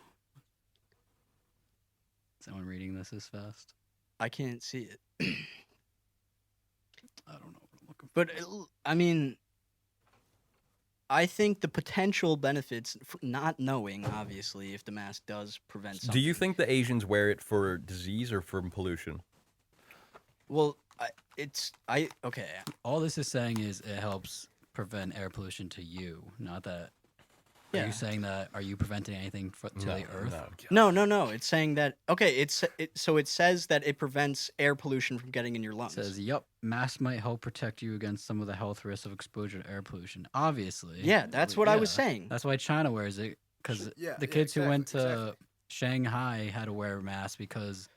Is someone reading this as fast? I can't see it. I don't know what I'm looking for. But I mean, I think the potential benefits, not knowing obviously if the mask does prevent something. Do you think the Asians wear it for disease or from pollution? Well, All this is saying is it helps prevent air pollution to you, not that Are you saying that? Are you preventing anything to the Earth? No. It's saying that. Okay. So it says that it prevents air pollution from getting in your It lungs. says, "Yup, masks might help protect you against some of the health risks of exposure to air pollution." Obviously. Yeah, that's what I was saying. That's why China wears it, because the kids who went to Shanghai had to wear a mask because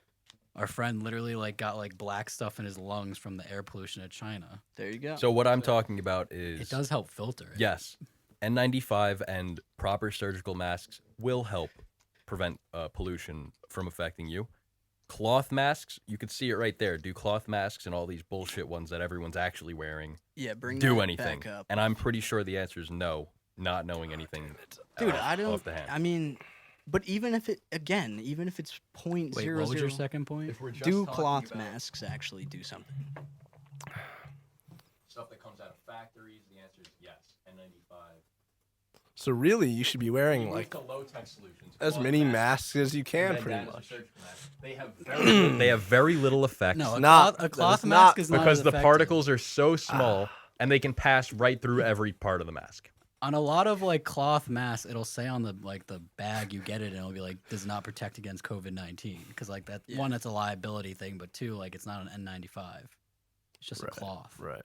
our friend literally like got like black stuff in his lungs from the air pollution at China. There you go. So what I'm talking about is It does help filter it. yes, N95 and proper surgical masks will help prevent pollution from affecting you. Cloth masks, you can see it right there. Do cloth masks and all these bullshit ones that everyone's actually wearing do anything? back up. And I'm pretty sure the answer is no, not knowing anything. Dude, off I don't. Off the hand. I mean, but even if it's point Wait, zero what was your zero, second point? do cloth masks actually do something? Stuff that comes out of factories, the answer is yes. N95. So really, you should be wearing like the low-tech solutions, as many masks as you can, pretty much. They have very little effect. No, not- a cloth that's mask not- is not because as the effective. particles are so small and they can pass right through every part of the mask. On a lot of like cloth masks, it'll say on the bag you get it, and it'll be like does not protect against COVID-19 because like that one, it's a liability thing, but two, like it's not an N95. It's just a cloth. Right.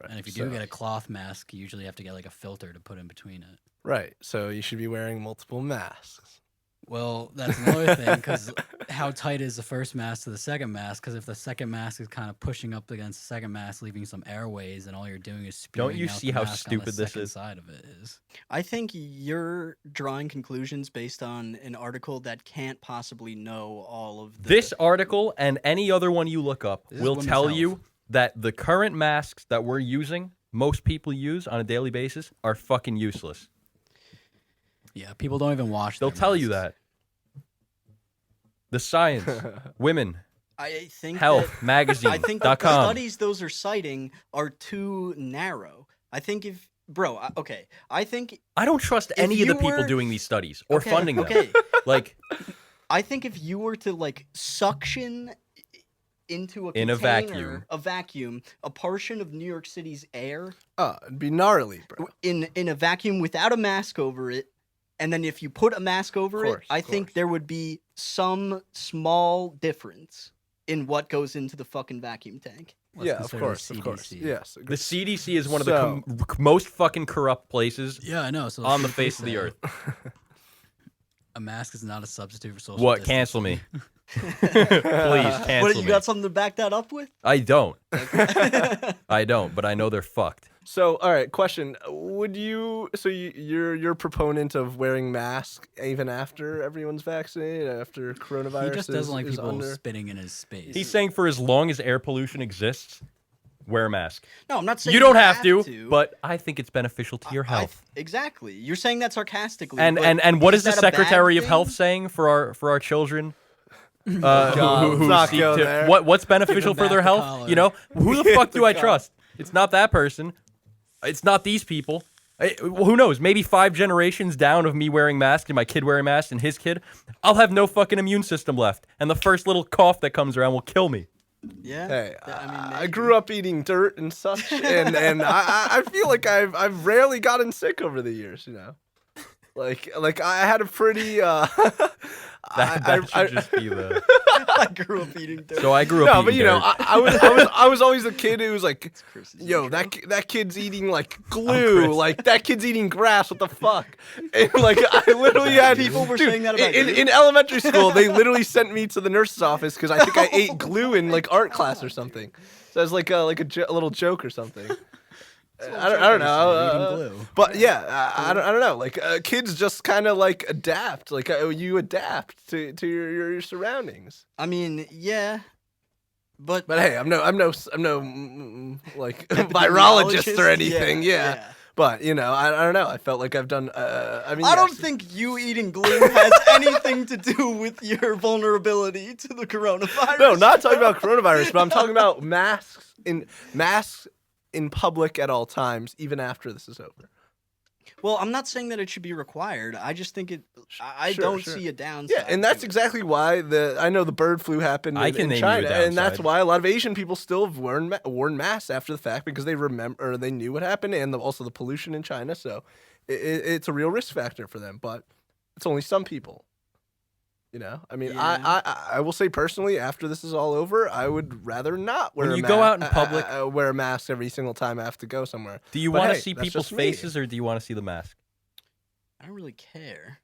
And if you do get a cloth mask, you usually have to get like a filter to put in between it. Right. So you should be wearing multiple masks. Well, that's another thing because how tight is the first mask to the second mask? Because if the second mask is kind of pushing up against the second mask, leaving some airways, and all you're doing is spewing Don't you out see the how mask on the stupid this second is? side of it is. I think you're drawing conclusions based on an article that can't possibly know all of the. This article and any other one you look up This is will women's tell health. you that the current masks that we're using, most people use on a daily basis, are fucking useless. Yeah, people don't even wash. They'll their tell you masks. that. The Science, Women, I think Health, that, Magazine, I think that the .com. studies those are citing are too narrow. I think if okay, I think I don't trust if any of the you people were- doing these studies or okay, funding them. Okay, Like, I think if you were to like suction into In a container, a vacuum, a portion of New York City's air Oh, it'd be gnarly, bro. in a vacuum without a mask over it, and then if you put a mask over Of course, it, I of think course. there would be some small difference in what goes into the fucking vacuum tank. Let's Yeah, of consider course, the of course. CDC. Yes. the CDC is one of So- the most fucking corrupt places Yeah, I know. So on the let's see what face of the they earth. say. A mask is not a substitute for social What? distancing. Cancel me. Please cancel What, you me. got something to back that up with? I don't. I don't, but I know they're fucked. So, all right, question: would you? So you're a proponent of wearing masks even after everyone's vaccinated, after coronavirus? He just doesn't like is people under... spitting in his space. He's saying for as long as air pollution exists, wear a mask. No, I'm not saying You don't have to, but I think it's beneficial to your health. Exactly. You're saying that sarcastically. And but and what is the that a bad Secretary of thing? Health saying for our children? God, let's not seek go to- there. what's beneficial for back their the health? collar. You know, who the fuck do I The trust? It's not that person. It's not these people. Who knows? Maybe 5 generations down of me wearing masks and my kid wearing masks and his kid, I'll have no fucking immune system left, and the first little cough that comes around will kill me. Yeah. Hey, I mean, I maybe. grew up eating dirt and such, and I feel like I've rarely gotten sick over the years. You know, like I had a pretty. That should just be the. I grew up eating dirt. So I grew up. No, eating but you know, dirt. I was always the kid who was like, Chris's yo, intro. that kid's eating like glue, Chris. like that kid's eating grass. What the fuck? And like I literally had People were dude, saying that about in, you? in elementary school. They literally sent me to the nurse's office because I think I ate glue in like art class or something. So it was like a little joke or something. I don't know. Eating glue. But yeah, I don't know. Like kids just kind of like adapt. Like you adapt to your surroundings. I mean, yeah, but But hey, I'm no like virologist or anything. Yeah. But you know, I don't know. I felt like I've done. I mean, I don't yes. think you eating glue has anything to do with your vulnerability to the coronavirus. No, not talking about coronavirus, but I'm talking about masks in public at all times, even after this is over. Well, I'm not saying that it should be required. I just think it. I Sure, don't sure. see a downside. Yeah, and that's to it. exactly why I know the bird flu happened I in, can in name you a China, and that's downside. why a lot of Asian people still have worn masks after the fact because they remember or they knew what happened, and also the pollution in China. So it's a real risk factor for them, but it's only some people. You know, I mean, Yeah. I will say personally, after this is all over, I would rather not wear When a you go out in public- wear a mask every single time I have to go somewhere. Do you But want to hey, see that's people's just me. faces or do you want to see the mask? I don't really care.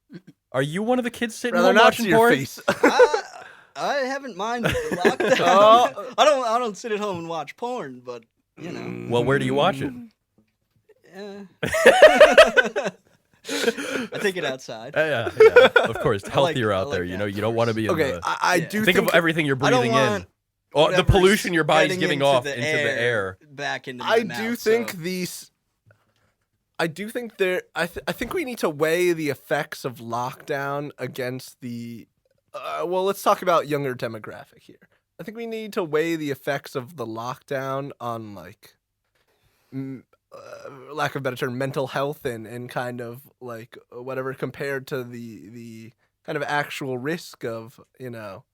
Are you one of the kids sitting Rather home not watching see your porn? face. I haven't minded the lockdown. Oh. I don't sit at home and watch porn, but you know. Well, where do you watch it? I take it outside. Yeah, of course, healthier out I there. like You that, know, of you don't want to course. be in Okay, the. I do Think of everything you're I don't breathing in. want Oh, the whatever's pollution your body's getting giving into off the into the air. back into my I mouth, do think so. these. I do think there. I think we need to weigh the effects of lockdown against the. Well, let's talk about younger demographic here. I think we need to weigh the effects of the lockdown on like, lack of a better term, mental health and kind of like whatever compared to the kind of actual risk of, you know.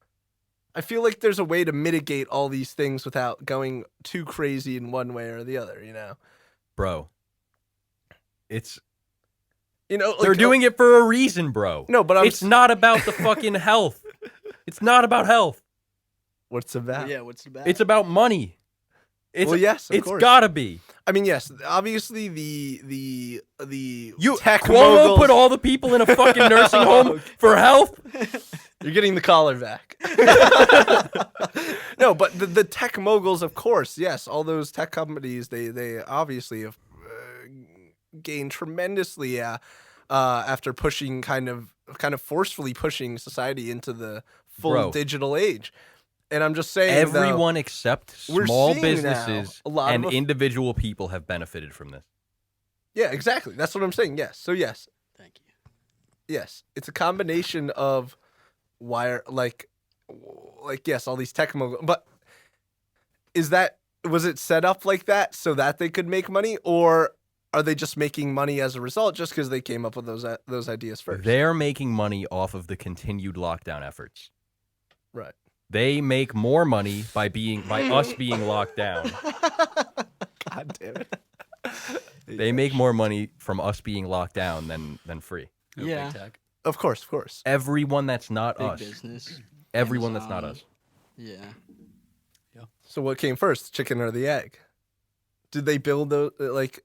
I feel like there's a way to mitigate all these things without going too crazy in one way or the other, you know. Bro. It's You know, like, they're doing it for a reason, bro. No, but it's not about the fucking health. It's not about health. What's about? Yeah, what's the bad? It's about money. It's, Well, yes, of it's course. gotta be. I mean, yes, obviously the You tech Cuomo moguls. put all the people in a fucking nursing home for health. You're getting the collar back. No, but the tech moguls, of course, yes, all those tech companies, they obviously have gained tremendously after pushing kind of forcefully pushing society into the full Bro. digital age. And I'm just saying, Everyone except we're small seeing businesses now a lot and of individual people have benefited from this. yeah, exactly. That's what I'm saying. Yes. So yes, Thank you. yes, it's a combination of like yes, all these tech moguls. But was it set up like that so that they could make money, or are they just making money as a result just because they came up with those ideas first? They're making money off of the continued lockdown efforts. Right. They make more money by us being locked down. God damn it. They make more money from us being locked down than free. Go Yeah. Big tech. Of course. Everyone that's not Big us. business. Everyone that's not Amazon. us. Yeah. So what came first, chicken or the egg? Did they build those like?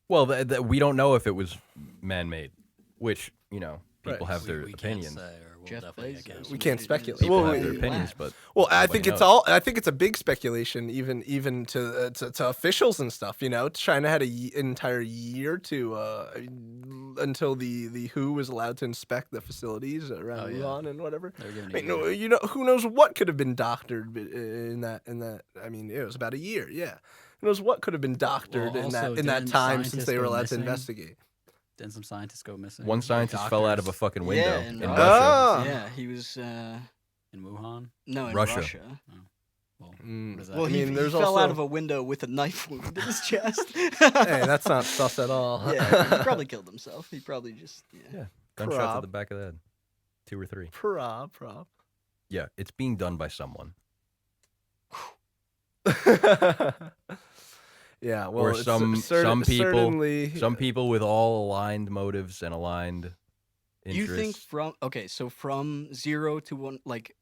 Well, we don't know if it was man-made, which, you know, people Right. have their we opinions. Can't say, or we'll Jeff definitely Bezos. get canceled. We can't speculate. People Well, have their we- opinions, but Well, I nobody think it's knows. I think it's a big speculation, even to officials and stuff. You know, China had an entire year to until the WHO was allowed to inspect the facilities around Oh, yeah. Wuhan and whatever. They're giving I mean, it no, you know, who knows what could have been doctored in that. I mean, it was about a year. Yeah, who knows what could have been doctored Well, also, in that didn't time since scientists they were go allowed missing? to investigate. Didn't some scientists go missing? One scientist fell out of a Doctors fucking window Yeah, in in Russia. Ah. Yeah, he was in Wuhan. no in Russia. Russia. Well, Mm. what is that? Well, I he mean, there's fell also out of a window with a knife wound in his chest. Hey, that's not sus at all. Yeah, he probably killed himself. He probably just Yeah. Gunshots Prob. at the back of the head. 2 or 3. Prob. Yeah, it's being done by someone. Yeah, well, Or it's some people certainly, Some people with all aligned motives and aligned You interests. think from 0 to 1, like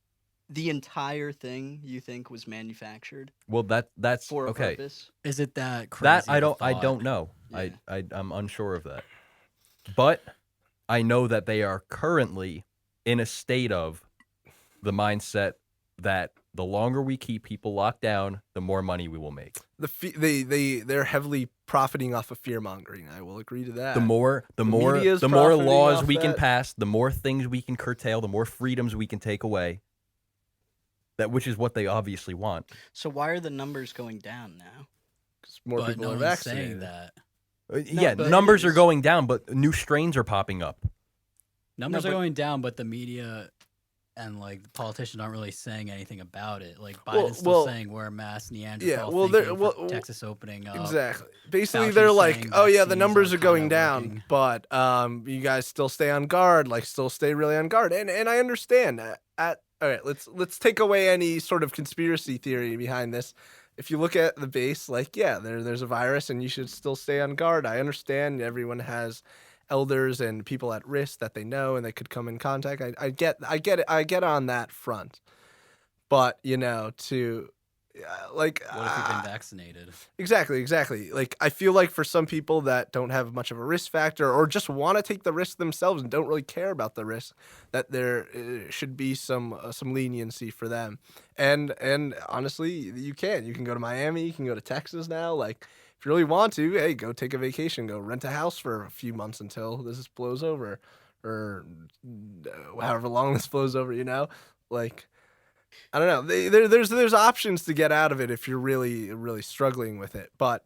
the entire thing you think was manufactured Well, that's for a okay. purpose? Is it that crazy? That of I a don't thought? know. Yeah. I'm unsure of that. But I know that they are currently in a state of the mindset that the longer we keep people locked down, the more money we will make. they're heavily profiting off of fear mongering. I will agree to that. The more media's the more profiting laws off we can that. pass, the more things we can curtail, the more freedoms we can take away. Which is what they obviously want. So why are the numbers going down now? 'Cause more But people no are one's vaccinated. saying that. Yeah, but it numbers are is. going down, but new strains are popping up. Numbers but- are going down, but the media and like the politicians aren't really saying anything about it. Like Well- Biden's still well, saying wear a mask, Neanderthal yeah, well, they're- thinking well, for Texas opening up. Exactly. Basically, Fauci's they're like, saying "Oh yeah, the vaccines numbers are aren't going kinda down, working." but you guys still stay on guard. Like, still stay really on guard." And I understand that. All right, let's take away any sort of conspiracy theory behind this. If you look at the base, like, yeah, there's a virus, and you should still stay on guard. I understand everyone has elders and people at risk that they know and they could come in contact. I get it. I get on that front, but to like What if you've been vaccinated? exactly. Like I feel like for some people that don't have much of a risk factor or just want to take the risk themselves and don't really care about the risk, that there should be some leniency for them. And honestly, you can go to Miami, you can go to Texas now. Like if you really want to, hey, go take a vacation, go rent a house for a few months until this blows over, or however long this blows over. Like. I don't know. There's options to get out of it if you're really struggling with it. But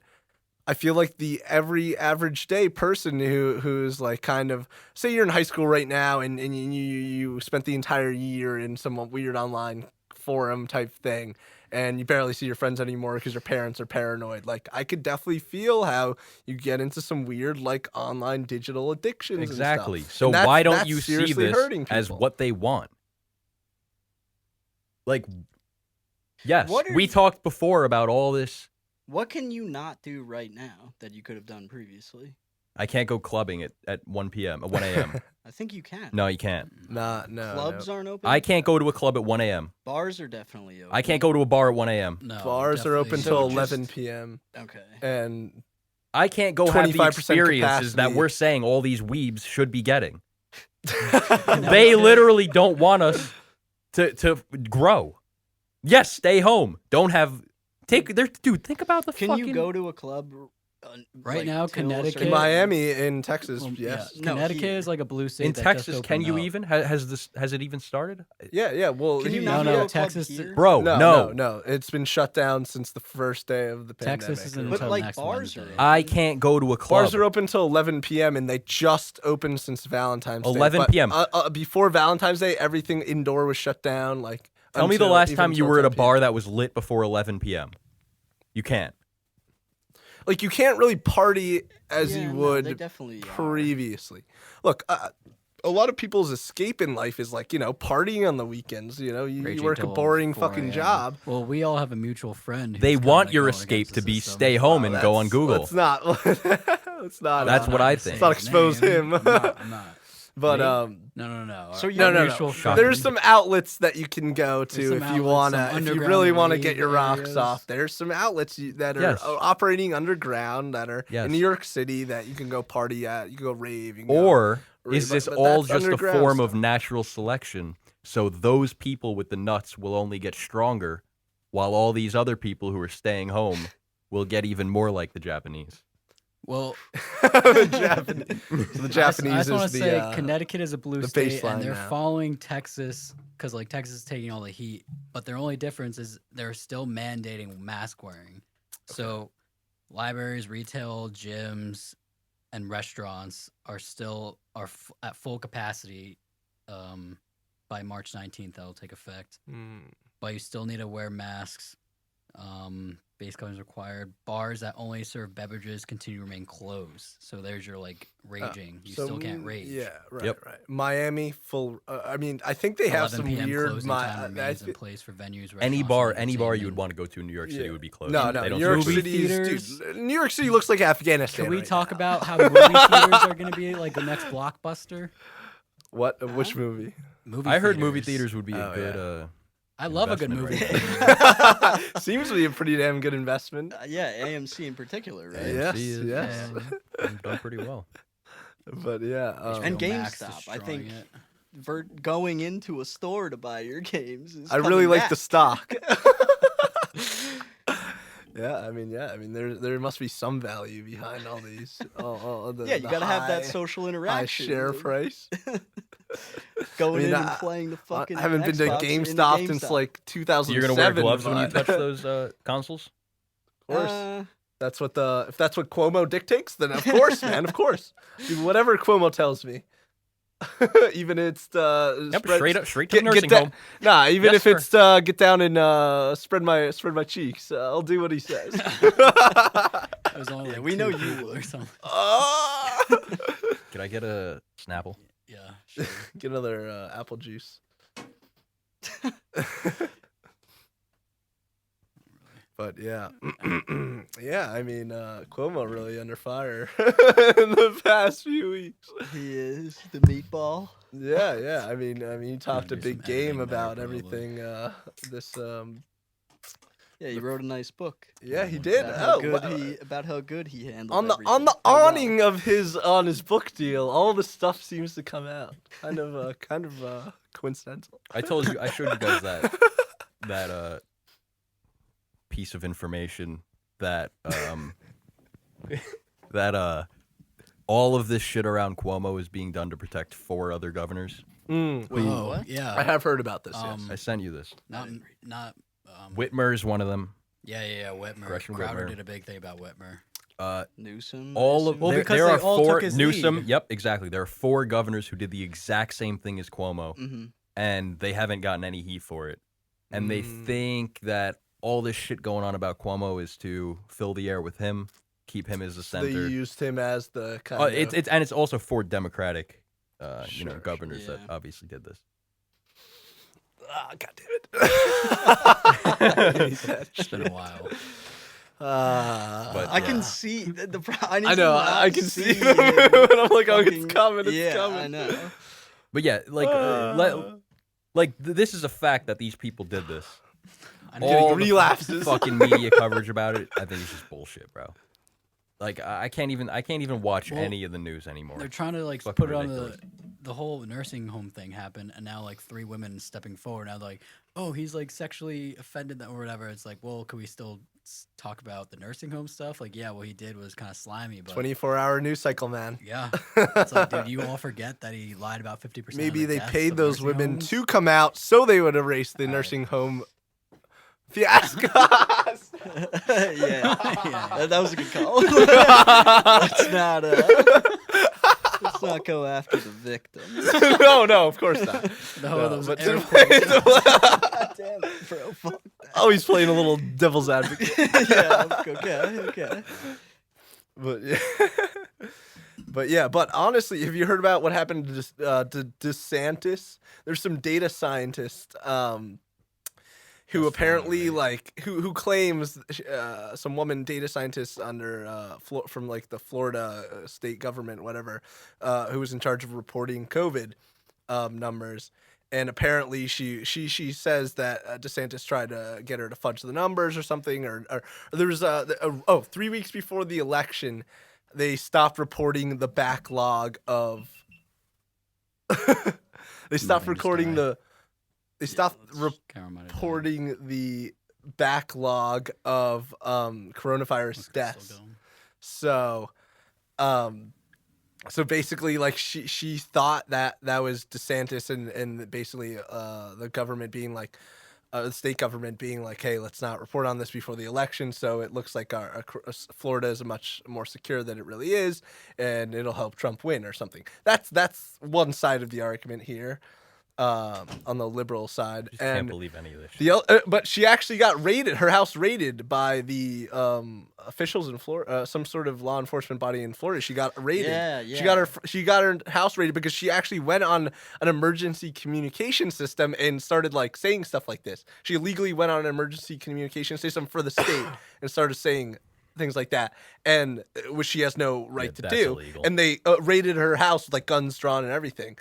I feel like every average day person who's like kind of, say you're in high school right now and you spent the entire year in some weird online forum type thing and you barely see your friends anymore because your parents are paranoid. Like I could definitely feel how you get into some weird like online digital addictions. Exactly. And stuff. So and why don't that's you see seriously this hurting as people. what they want? Like, yes, What are we you- talked before about all this. What can you not do right now that you could have done previously? I can't go clubbing at 1 p.m. 1 a.m. I think you can. No, you can't. No. Clubs aren't open. I can't go to a club at 1 a.m. Bars are definitely open. I can't go to a bar at 1 a.m. No, Bars are open definitely till So just- 11 p.m. Okay. and I can't go have the 25% experiences that capacity. we're saying all these weebs should be getting. No, They no. literally don't want us to grow. Yes, stay home. Don't have dude. Think about the Can fucking. you go to a club Right now, till a Connecticut- certain- in Miami, in Texas, Well, yes. yeah, Connecticut here. is like a blue state. in that Texas? just Can opened you up. even has it even started? Yeah. Well, Can you No, not no, go to a club Texas- here? Bro, no. no. It's been shut down since the first day of the pandemic. Texas isn't But until like next bars Wednesday. are I can't go to a club. Bars are open till 11 p.m. and they just opened since Valentine's Day. 11 But, p.m.. Before Valentine's Day, everything indoor was shut down. Like, Tell me the last time you were at a bar. bar that was lit before 11 p.m. You can't. Like, you can't really party as Yeah, you no, would they definitely are. previously. Look, a lot of people's escape in life is like, partying on the weekends. You Raging work a till boring 4 fucking a.m. job. Well, we all have a mutual friend. They who's want kinda your going escape against to the be system. stay home and go on Google. Let's not. Let's not. That's what I think. Let's not expose him. I'm not. But Me? No. So you- No. Mutual friend. There's some outlets that you can go There's to some if you outlets, wanna, some if you underground really want to rave get your rocks areas. off. There's some outlets that are Yes. operating underground that are Yes. in New York City that you can go party at. You can go rave. You can go Or rave, is this but all that's just a underground form of stuff. natural selection? So those people with the nuts will only get stronger, while all these other people who are staying home will get even more like the Japanese. Well, the Japanese. So the Japanese I just want is to the say Connecticut is a blue the state, baseline and they're now. following Texas because like Texas is taking all the heat. But their only difference is they're still mandating mask wearing. So libraries, retail, gyms, and restaurants are still at full capacity. By March 19th, that'll take effect. But you still need to wear masks. Base coverings required. Bars that only serve beverages continue to remain closed. So there's your like raging. You still can't rage. Yeah, right, Yep. right. Miami full. I mean, I think they have 11 some p.m. weird. closing time remains in place for venues. Any restaurants, bar, and any bar you would entertainment. want to go to in New York City Yeah. would be closed. No, They don't New York serve Movie City is, theaters. dude. New York City looks like Afghanistan. Can we right talk now. about how the movie theaters are going to be like the next blockbuster? What? Which movie? Movie I heard movie theaters would be Oh, a good. yeah. I love a good investment movie. right theater. Seems to be a pretty damn good investment. Yeah, AMC in particular, right? Yes, AMC is, yes. done pretty well. But yeah, And HBO Max GameStop, I destroying think. it. Going into a store to buy your games is I really coming like back. the stock. Yeah, I mean, there must be some value behind all these. Yeah, you the gotta have that high- social high interaction. share dude. price. Going I mean, in and I- playing the fucking. I haven't been to Xbox in the GameStop since GameStop. like 2007. You're gonna wear gloves when you but- touch those consoles. Of course. Uh, If that's what Cuomo dictates, then of course, man, of course. Do whatever Cuomo tells me. Even it's Yep, straight to the get nursing da- home. Nah, even Yes, if it's get down and spread my cheeks, I'll do what he says. It was only Yeah, like we know 2 you people would. or something. Ah! Can I get a Snapple? Yeah, sure. Get another apple juice. But yeah, yeah. I mean, Cuomo really under fire in the past few weeks. He is the meatball. Yeah. I mean, he talked a do some big game editing there, about probably. everything. This Yeah, he wrote a nice book. Yeah, he did. About how good he handled on the everything. awning of his book deal, all the stuff seems to come out. Kind of coincidental. I told you, I showed you guys that piece of information that that all of this shit around Cuomo is being done to protect 4 other governors. Wait, Oh, what? yeah. I have heard about this. Yes. I sent you this. Not. Whitmer's one of them. Yeah. Whitmer. Gretchen Crowder Whitmer. did a big thing about Whitmer. Newsom. All of Well, there, because there they are all 4 took his Newsom. lead. Yep, exactly. There are 4 governors who did the exact same thing as Cuomo, Mm-hmm. and they haven't gotten any heat for it. And they think that all this shit going on about Cuomo is to fill the air with him, keep him as the They center. used him as the kind of. It's also 4 Democratic, Sure, governors sure. that obviously did this. God damn it. It's been a while. But, I can see the. I I know. I can see it. But I'm like, oh, it's coming. It's coming. I know. But yeah, this is a fact that these people did this. I know. Getting All the relapses. fucking media coverage about it, I think it's just bullshit, bro. Like I can't even watch Well, any of the news anymore. They're trying to like Fucking put it on ridiculous. the whole nursing home thing happened, and now like 3 women stepping forward. Now they're like, oh, he's like sexually offended them or whatever. It's like, well, can we still talk about the nursing home stuff? Like, yeah, what he did was kind of slimy, but 24-hour news cycle, man. yeah, it's like, dude, you all forget that he lied about 50%. Maybe of the they deaths paid of those nursing women homes. to come out so they would erase the nursing home fiascos. Yeah. Yeah. That was a good call. Let's not go after the victim. no, of course not. No, those but air God damn it, bro. Fuck oh, he's playing a little devil's advocate. yeah. Okay. But honestly, have you heard about what happened to DeSantis? There's some data scientist who apparently who claims some woman data scientist under from like the Florida state government, whatever, who was in charge of reporting COVID numbers. And apparently she says that DeSantis tried to get her to fudge the numbers or something, or there was 3 weeks before the election, they stopped reporting the backlog of they stopped recording the reporting the backlog of coronavirus deaths. So so basically, like she thought that was DeSantis and basically the government being like the state government being like, hey, let's not report on this before the election, so it looks like our Florida is much more secure than it really is, and it'll help Trump win or something. That's one side of the argument here. On the liberal side, Just and can't believe any of this shit. but she actually got raided, her house raided by the officials in Florida, some sort of law enforcement body in Florida. She got raided. Yeah. She got her house raided because she actually went on an emergency communication system and started like saying stuff like this. She illegally went on an emergency communication system for the state and started saying things like that, and which she has no right to that's do. illegal. And they raided her house with like guns drawn and everything.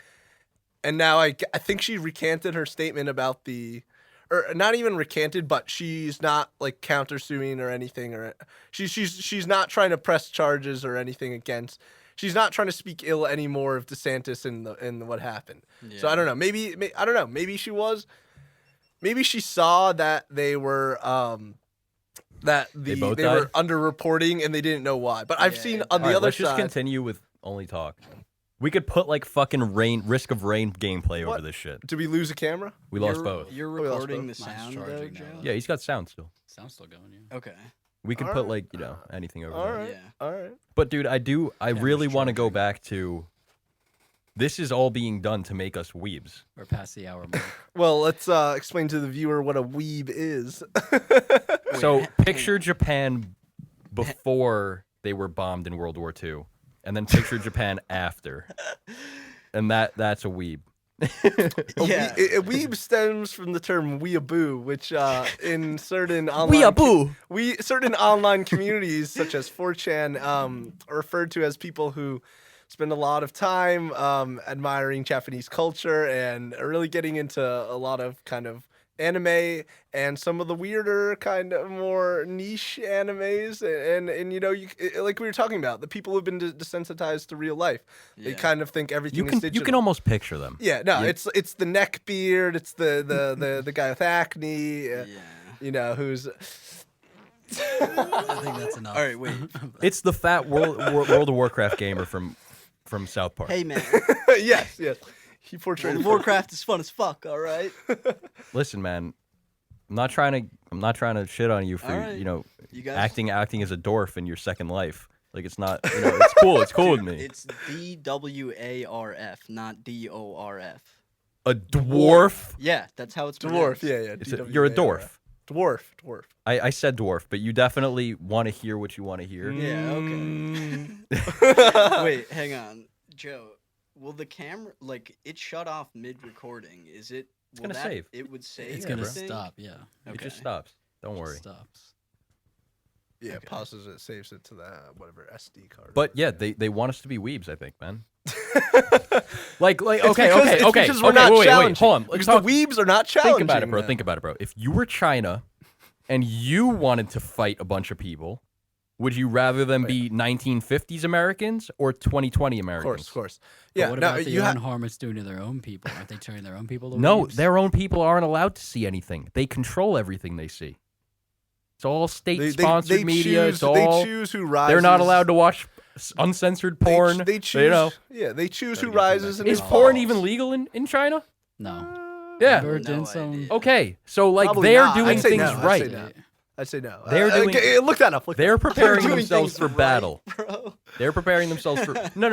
And now I think she recanted her statement about or not even recanted, but she's not like countersuing or anything, or she's not trying to press charges or anything against. She's not trying to speak ill anymore of DeSantis and what happened. Yeah. So I don't know. Maybe I don't know. Maybe she was. Maybe she saw that they were they both were died? underreporting and they didn't know why. But I've Yeah, seen it on the Alright, other let's just side. continue with only talk. We could put like fucking risk of rain gameplay What? over this shit. Did we lose a camera? We lost both. You're we lost recording the both. Mine's sound though, charging now, Joe? though. Yeah, he's got sound still. Sound's still going, yeah. Okay. We could Alright. put like anything over All there. right. Yeah. All right. But dude, I really just want to go charging. back to. This is all being done to make us weebs. We're past the hour mark. Well, let's explain to the viewer what a weeb is. So hang picture Japan before they were bombed in World War II, and then picture Japan after, and that's a weeb. Yeah. Weeb stems from the term weeaboo, which in certain online certain online communities such as 4chan are referred to as people who spend a lot of time admiring Japanese culture and are really getting into a lot of kind of anime and some of the weirder kind of more niche animes and you know like we were talking about the people who've been desensitized to real life. They Yeah. kind of think everything You is can digital. almost picture them. Yeah, no, You- it's the neck beard, it's the guy with acne, Yeah. you know, who's I think that's enough. All right, wait. It's the fat World of Warcraft gamer from South Park. Hey, man. yes. He portrayed World of Warcraft is fun as fuck, all right? Listen, man, I'm not trying to shit on you for All right. you know You guys. acting as a dwarf in your second life. Like it's not, you know, it's cool. It's cool with me. It's DWARF, not DORF. A dwarf. Yeah, that's how it's dwarf. pronounced. Yeah. You're a dwarf. Dwarf. I said dwarf, but you definitely want to hear what you want to hear. Yeah, okay. Mm. Wait, hang on. Joe, will the camera, like, it shut off mid-recording? Is it... It's gonna save. It would save It's Yeah, gonna bro. everything? stop. Yeah. It Okay. just stops. Don't It worry. stops. Yeah, Okay. pauses it, saves it to the whatever SD card. But yeah, they want us to be weebs, I think, man. Like It's okay, because- okay, it's okay. because we're okay, not wait, challenging. hold on. Because Let's talk, the weebs are not challenging. think about it, bro. them. Think about it, bro. If you were China and you wanted to fight a bunch of people, would you rather them be 1950s Americans or 2020 Americans? Of course. But Yeah, what no, about the you harm it's doing to their own people? Aren't they turning their own people to No, weebs? their own people aren't allowed to see anything. They control everything they see. It's all state-sponsored media. Choose, It's all. they choose who rises. They're not allowed to watch uncensored porn. They choose. You know, Yeah, they choose Gotta who get them rises back and is who porn falls. even legal in China? No. Yeah. Or No did some- idea. Okay, so like Probably they're not. doing I'd say things no. I'd say right. no. I'd say no. They're doing- Look that up. They're preparing doing themselves things for right, battle. bro. They're preparing themselves for no.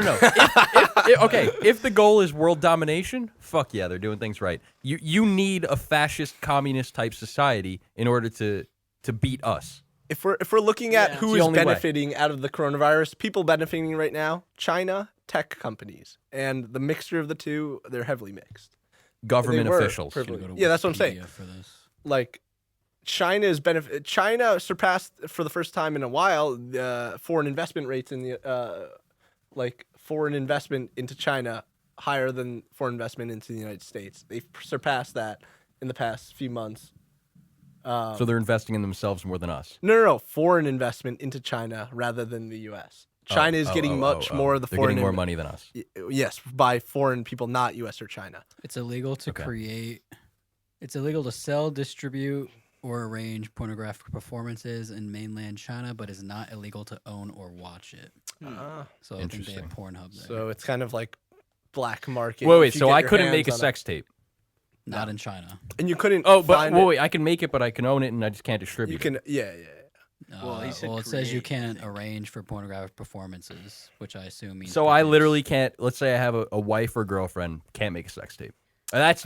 Okay, if the goal is world domination, fuck yeah, they're doing things right. You need a fascist communist type society in order to beat us. If we're looking at Yeah. who It's the is only way. benefiting out of the coronavirus, people benefiting right now, China, tech companies, and the mixture of the two, they're heavily mixed. Government They were officials. privileged. Gotta go to Yeah, that's what I'm saying. Wikipedia for this. Like China surpassed for the first time in a while foreign investment rates in the like foreign investment into China higher than foreign investment into the United States. They've surpassed that in the past few months. So they're investing in themselves more than us. No, foreign investment into China rather than the U.S. China is getting much more of the They're foreign getting more money than us. Yes, by foreign people, not U.S. or China. It's illegal to Okay. create. It's illegal to sell, distribute, or arrange pornographic performances in mainland China, but it's not illegal to own or watch it. So I think they Interesting. have Pornhub there. So it's kind of like black market. Wait, If you so get I your couldn't make a hands on sex tape. Not in China. and you couldn't. Oh, but find it. wait, I can make it, but I can own it, and I just can't distribute You it. can, yeah. Well, he said it says you create, I can't think. arrange for pornographic performances, which I assume means. So I produce. literally can't. Let's say I have a wife or girlfriend, can't make a sex tape. And that's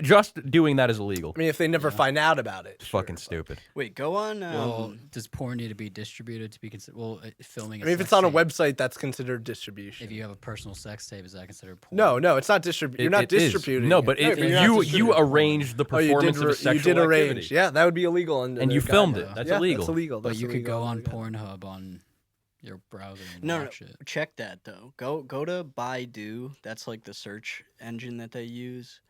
just doing that is illegal. I mean, if they never find out about it, It's sure, fucking but- stupid. Wait, go on. Well, does porn need to be distributed to be considered? Well, filming. I mean, if it's on a website, that's considered distribution. If you have a personal sex tape, is that considered porn? No, it's not distributed. You're not It is. distributing. No, it. but Right, if you're not you distributing. arrange the Oh, you performance of a sexual you did arrange. activity, Yeah, that would be illegal. Under and you their filmed guidelines. it, that's Yeah, illegal. That's illegal. But That's you could illegal go on under their Pornhub on your browser and no, watch it. check that though. Go to Baidu. That's like the search engine that they use.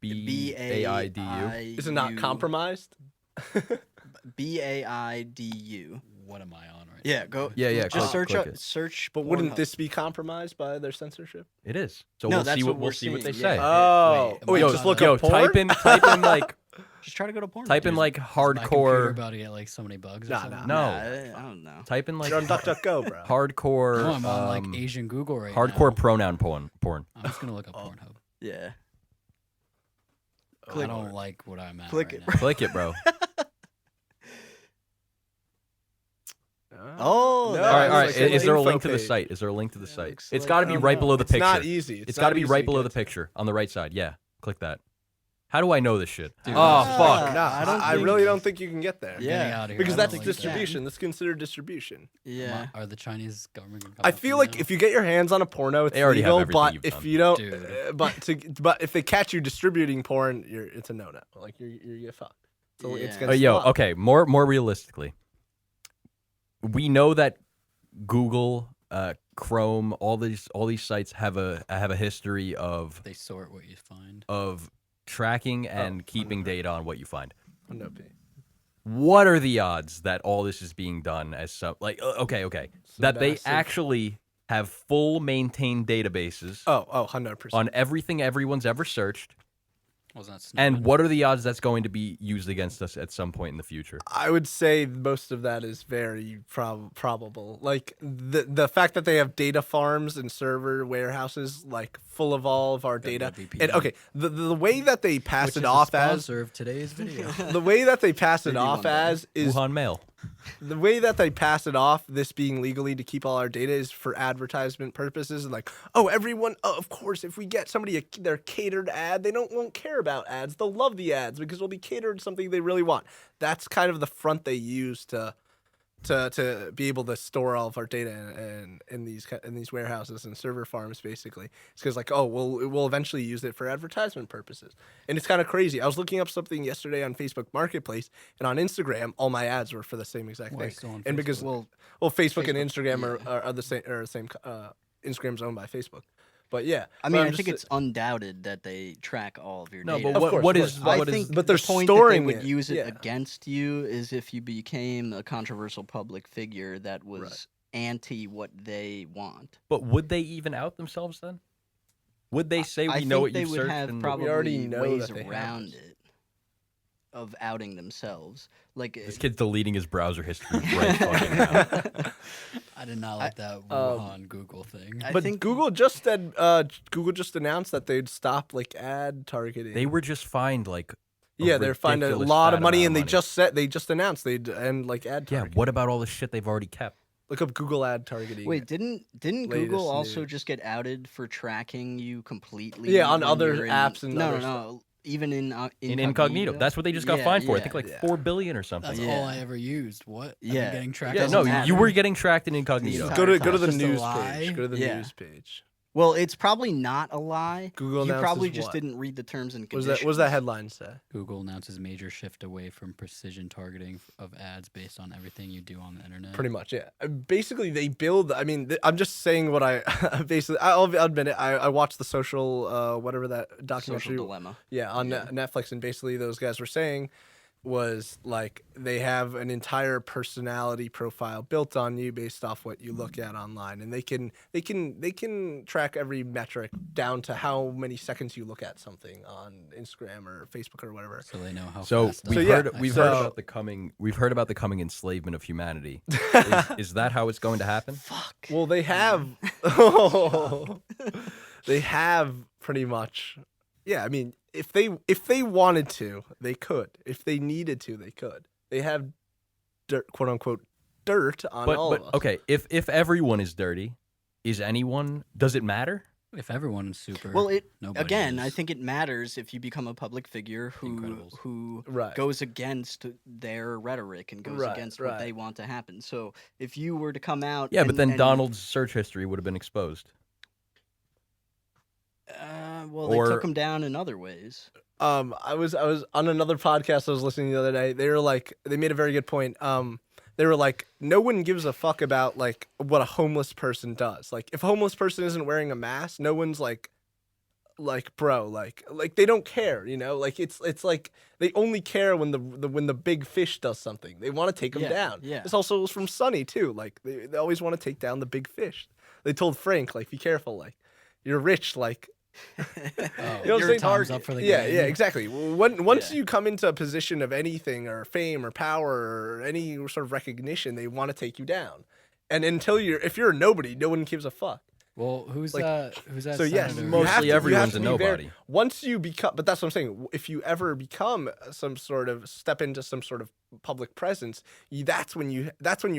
BAIDU. guidelines. Is it not compromised? BAIDU. What am I on right Yeah, go. Yeah, Just click search it. search. But wouldn't Pornhub. this be compromised by their censorship? It is. So No, we'll that's see what we'll we're see what they seeing, say. yeah. Oh, wait, wait, am I just on look the- up porn. type in like Just try to go to porn. type in like now? Is my computer hardcore. about to get like so many bugs. Or Nah, something? No. I don't know. Type in like You're on DuckDuckGo, bro. hardcore. No, I'm on like Asian Google right hardcore now. pronoun porn. I'm just gonna look up Oh. Pornhub. Yeah. I don't like what I'm at. Click right it, now. Click it, bro. Oh, No, that all right, it's all right. like an Is there a info link to the page. site? Is there a link to the Yeah, site? looks It's like- got to I be don't right know. below the It's picture. not easy. It's got to be not right easy below to the get to. picture on the right side. Yeah, click that. How do I know this shit? Dude, Oh that's- fuck! No, I don't I think- really don't think you can get there. Getting Yeah, out of here. Because I don't that's like that. distribution. That's considered distribution. Yeah. Are the Chinese government gonna come I after feel me like now? if you get your hands on a porno, it's They already have legal. everything But you've if done. you don't, Dude. but if they catch you distributing porn, it's a no-no. Like you get fucked. So it's Yeah. against the Yo, law. okay. More realistically, we know that Google, Chrome, all these sites have a history of they sort what you find. tracking and keeping data on what you find. No P. What are the odds that all this is being done as some okay that they massive- actually have full maintained databases Oh, 100%. on everything everyone's ever searched? Wasn't that And Snowden? what are the odds that's going to be used against us at some point in the future? I would say most of that is very probable. Like the fact that they have data farms and server warehouses like full of all of our Got data. NordVPN. And okay, the way that they pass Which it is off a as sponsor of today's video. the way that they pass it Maybe off one day. as is Wuhan Mail. the way that they pass it off, this being legally to keep all our data, is for advertisement purposes. Like, oh, everyone, of course, if we get somebody their catered ad, they won't care about ads. They'll love the ads because it'll be catered to something they really want. That's kind of the front they use to be able to store all of our data in these warehouses and server farms, basically. It's because like, oh, we'll eventually use it for advertisement purposes, and it's kind of crazy. I was looking up something yesterday on Facebook Marketplace, and on Instagram, all my ads were for the same exact Why thing. still on And because Facebook? Facebook and Facebook, Instagram yeah. are the same. Instagram's owned by Facebook, but yeah. I But mean, I'm I just think it's undoubted that they track all of your No, data. but Of course, what of is course. I what is think but they're the point storing that they would it, use it yeah. against you is if you became a controversial public figure that was anti what they want. But would they even out themselves then? Would they say I we know think what they you've would searched? have and probably already know ways that they have around this. it of outing themselves. Like This kid's deleting his browser history right fucking now. I did not like that um, Wuhan Google thing. I But think Google just said Google just announced that they'd stop like ad targeting. They were just fined like yeah, they're finding a ridiculous lot fat of money, amount and of money. they just announced they'd end like ad Yeah, targeting. what about all the shit they've already kept? Look up Google ad targeting. wait, didn't latest Google also news. just get outed for tracking you completely? Yeah, on when other you're in- apps and no, other no, even in In incognito. That's what they just got Yeah, fined for. I yeah. think like Yeah. 4 billion or something. That's Yeah. all I ever used. What? I've been Yeah. getting tracked. Yeah, doesn't no, matter. you were getting tracked in incognito. The Go to entire the Just a news lie? page. Go to the Yeah. news page. Well, it's probably not a lie. Google You announces probably just what? didn't read the terms and What was conditions. that headline say? Google announces major shift away from precision targeting of ads based on everything you do on the internet. Pretty much, yeah. Basically, they build. I mean, I'm just saying what I basically. I'll admit it. I watched the social, whatever that documentary. Social dilemma. Yeah, on Netflix, and basically those guys were saying was like they have an entire personality profile built on you based off what you look at online, and they can track every metric down to how many seconds you look at something on Instagram or Facebook or whatever. So they know how So fast. we've So, yeah, heard we've so- heard about the coming enslavement of humanity. Is that how it's going to happen? Fuck. Well, they have, they have pretty much. Yeah, I mean, if they wanted to, they could. If they needed to, they could. They have dirt, quote unquote, dirt on all of us. Okay, if everyone is dirty, is anyone? Does it matter? If everyone's super. Well, nobody again, is. I think it matters if you become a public figure Incredibles. who Right. goes against their rhetoric and goes Right, against what right. they want to happen. So if you were to come out, Yeah, but and- then and, Donald's search history would have been exposed. well, they or- took him down in other ways. I was on another podcast I was listening the other day. They were like, they made a very good point. They were like, no one gives a fuck about like what a homeless person does. Like, if a homeless person isn't wearing a mask, no one's like bro, like they don't care, you know. Like it's like they only care when the big fish does something. They want to take him Yeah, down. yeah. This also was from Sonny too. Like they always want to take down the big fish. They told Frank like, be careful, like you're rich, like. Oh, You know what I'm your saying? time's up for the Yeah, game. yeah, exactly. Once Yeah. you come into a position of anything or fame or power or any sort of recognition, they want to take you down. And if you're a nobody, no one gives a fuck. Well, who's Like, that? Who's that? So yes, senator? you Mostly have to- you have everyone's to a be very- nobody. Once you become, but that's what I'm saying. If you ever become step into some sort of public presence, that's when you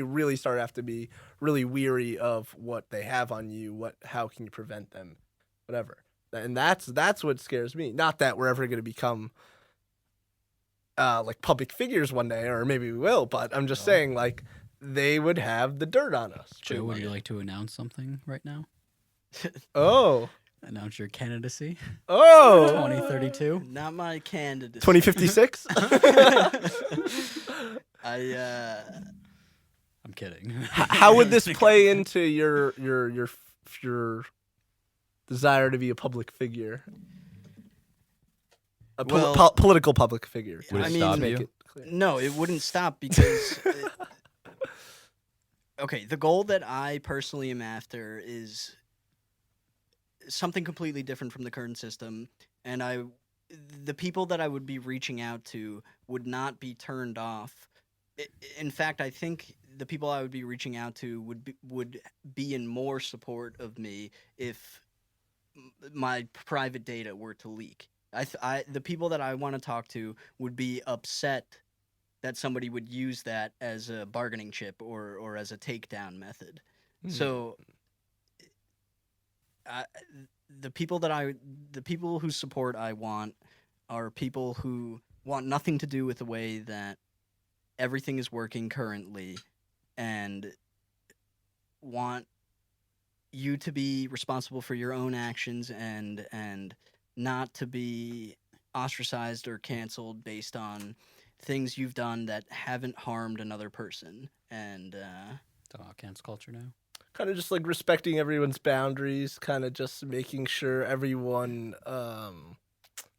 really start to have to be really weary of what they have on you. How can you prevent them, whatever. And that's what scares me. Not that we're ever going to become like public figures one day, or maybe we will. But I'm just saying, like, they would have the dirt on us. Joe, would you like to announce something right now? Oh, Announce your candidacy, oh, 2032. Not my candidate. 2056. I'm kidding. How would this play into your desire to be a public figure? A political public figure. Would it I mean, stop Make you? it clear. No, it wouldn't stop because. Okay, the goal that I personally am after is something completely different from the current system, and the people that I would be reaching out to would not be turned off. In fact, I think the people I would be reaching out to would be in more support of me if my private data were to leak. The people that I want to talk to would be upset that somebody would use that as a bargaining chip or as a takedown method. So the people whose support I want are people who want nothing to do with the way that everything is working currently and want you to be responsible for your own actions and not to be ostracized or canceled based on things you've done that haven't harmed another person. And cancel culture now. Kind of just like respecting everyone's boundaries, kind of just making sure everyone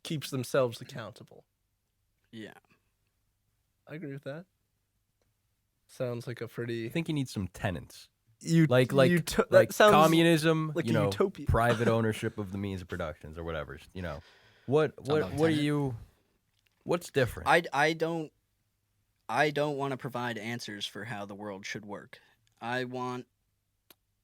keeps themselves accountable. yeah. I agree with that. Sounds like a pretty I think you need some tenants. that Like sounds communism, like you a know, utopia. private ownership of the means of productions or whatever. You know, what about are tenant. you? What's different? I don't want to provide answers for how the world should work. I want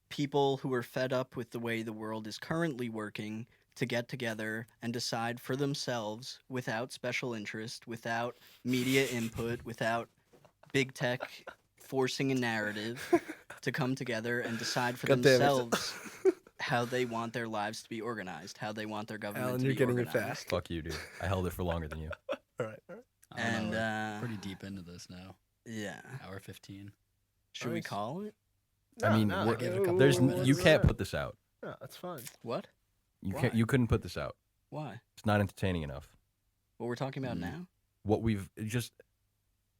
people who are fed up with the way the world is currently working to get together and decide for themselves without special interest, without media input, without big tech forcing a narrative to come together and decide for God damn it. themselves how they want their lives to be organized, how they want their government Alan, to you're be getting organized. it fast. Fuck you, dude. I held it for longer than you. All right. I don't And, know, we're pretty deep into this now. Yeah. Hour 15. Should we Nice. call it? I mean, no, what- give it a couple there's more you minutes. can't put this out. No, that's fine. What? You Why? can't. You couldn't put this out. Why? It's not entertaining enough. What we're talking about now? What we've just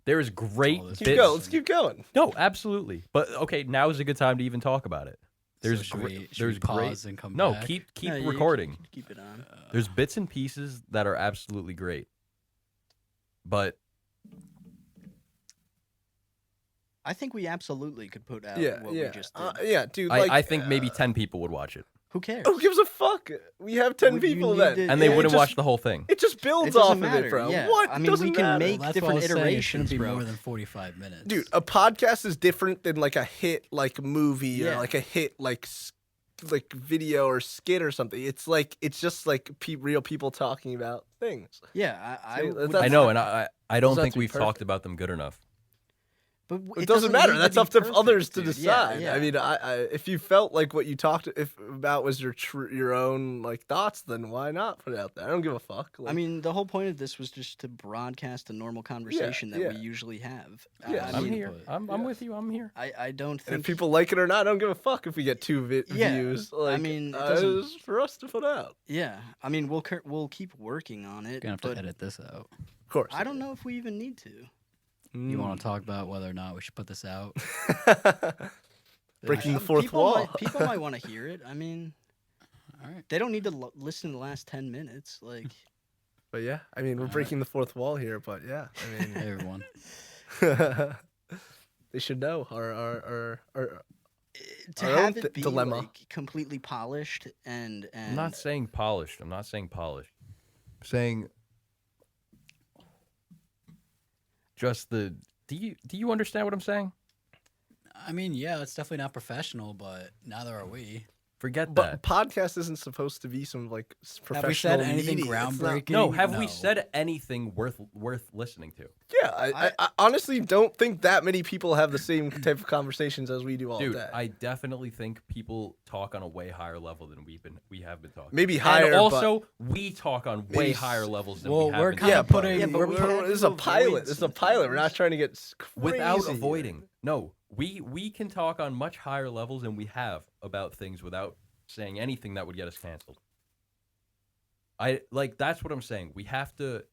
there is great all this Keep bits. going. Let's keep going. No, absolutely. But okay, now is a good time to even talk about it. There's So should great. we There's pause great. and come No, back? keep No, you recording. Keep it on. There's bits and pieces that are absolutely great, but I think we absolutely could put out Yeah, what yeah, we just did. yeah, dude. Like, I think maybe 10 people would watch it, Who cares? Who gives a fuck? We have 10 Well, you people need then, to- and they Yeah, it wouldn't just- watch the whole thing. It just builds It off doesn't of matter, it, bro. yeah. What? I It mean, doesn't we can matter. make Well, that's what I different was saying. It iterations, shouldn't be bro. more than 45 minutes. Dude, a podcast is different than like a hit like movie Yeah. or like a hit like video or skit or something. It's just like real people talking about things. Yeah, I See, would that's- I know, and I don't Doesn't have think to be we've talked perfect. about them good enough. But It doesn't matter. need That's be up to perfect, others to dude. decide. Yeah, I mean, I if you felt like what you talked about was your own like thoughts, then why not put it out there? I don't give a fuck. I Like, mean, the whole point of this was just to broadcast a normal conversation that yeah. we usually have. Yeah, I I'm mean, here. I'm with you. I'm here. I don't and if think people like it or not, I don't give a fuck if we get 2 Yeah, views. I Like, mean, it doesn't- it's for us to put out. Yeah, I mean, we'll keep working on it. You're going to have but to edit this out. Of course. I don't know if we even need to. You want to talk about whether or not we should put this out? Breaking the People fourth wall. People might want to hear it. I mean, All right. they don't need to listen to the last 10 minutes. Like, But yeah, I mean, we're All breaking the fourth wall here. But yeah, I Hey, everyone. mean, they should know our to Our own have it be dilemma. like completely polished and I'm not saying polished. I'm saying just the. Do you understand what I'm saying? I mean, yeah, it's definitely not professional, but neither are we. Forget But that. podcast isn't supposed to be some like professional Have we said anything media. It's not- groundbreaking? No, have we No. said anything worth listening to? Yeah, I honestly don't think that many people have the same type of conversations as we do all Dude, day. I definitely think people talk on a way higher level than we have been talking. Maybe higher, and but also we talk on way maybe higher levels than Well, we have we're been. kind yeah, of but putting. Yeah, but we had this is to a pilot. avoid This is a some pilot. We're not things. trying to get Without crazy. avoiding. No, we can talk on much higher levels than we have about things without saying anything that would get us canceled. That's what I'm saying. We have to.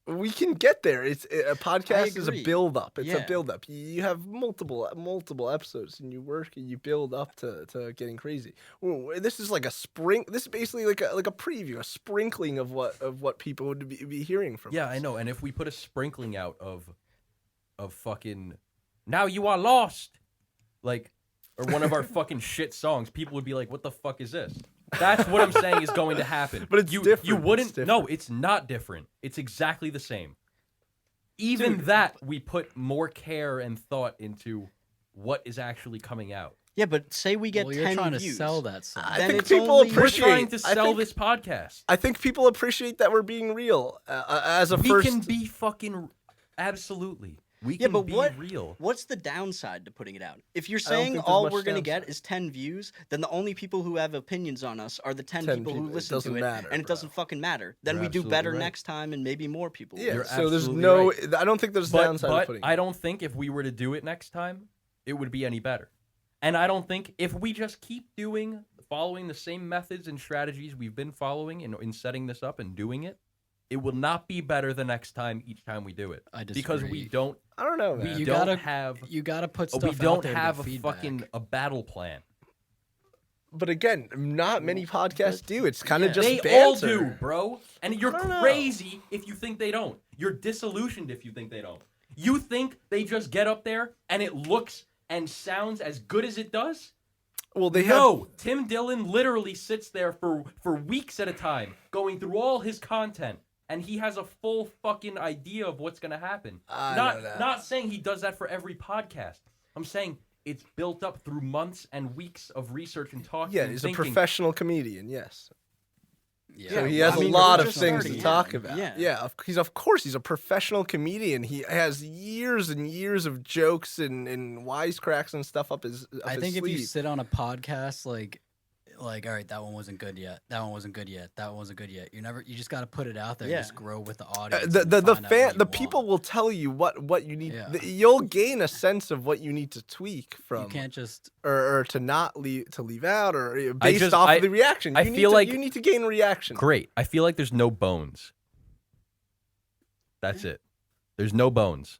We can get there. It's a podcast is a agree. build up. It's a Yeah. build up. You have multiple episodes, and you work and you build up to getting crazy. Ooh, this is like a spring. This is basically like a preview, a sprinkling of what people would be hearing from. Yeah, us. I know. And if we put a sprinkling out of fucking "Now You Are Lost," or one of our fucking shit songs, people would be like, "What the fuck is this?" That's what I'm saying is going to happen. But it's different. You wouldn't. It's different. No, it's not different. It's exactly the same. Even that, we put more care and thought into what is actually coming out. Yeah, but say we get Well, you're 10 trying views. to sell that song. I Then think it's people only- We're appreciate. trying to I sell think- this podcast. I think people appreciate that we're being real as a We first. can be fucking absolutely. We Yeah, can but be what? real. What's the downside to putting it out? If you're I don't saying think there's all much we're gonna downside. get is 10 views, then the only people who have opinions on us are the 10 people who people. It listen doesn't to it, matter, and it bro. doesn't fucking matter. Then You're we do absolutely better right. next time, and maybe more people. will. Yeah, You're so there's absolutely no. right. I don't think there's But, downside to but putting. I don't think if we were to do it next time, it would be any better. And I don't think if we just keep following the same methods and strategies we've been following in setting this up and doing it, it will not be better the next time each time we do it. I Because we disagree. don't I don't know, man. we You don't gotta- have You got to put stuff we out don't there to have get a feedback. fucking a battle plan. But again, not many podcasts do. It's kind of Yeah. just They banter. all do, bro. And you're I don't know. crazy if you think they don't. You're disillusioned if you think they don't. You think they just get up there and it looks and sounds as good as it does? Well, they have. No, Tim Dillon literally sits there for weeks at a time going through all his content, and he has a full fucking idea of what's gonna happen. I not don't know. not saying he does that for every podcast. I'm saying it's built up through months and weeks of research and talking. Yeah, and he's a thinking. professional comedian. Yes. Yeah. So he well, has I mean, a lot we're of just things starting, to talk yeah. about. Yeah. Of course he's a professional comedian. He has years and years of jokes and wisecracks and stuff up his. I his think if you sleeve. sit on a podcast like all right, that one wasn't good yet. That one wasn't good yet. That one wasn't good yet. You just got to put it out there. Yeah. And just grow with the audience. the and the find out what you people want. will tell you what you need. Yeah. You'll gain a sense of what you need to tweak You from, can't just. or to not leave out, or based just- off I- of the reaction. I You need feel to- like- you need to gain reaction. Great. I feel like there's no bones. That's it. There's no bones.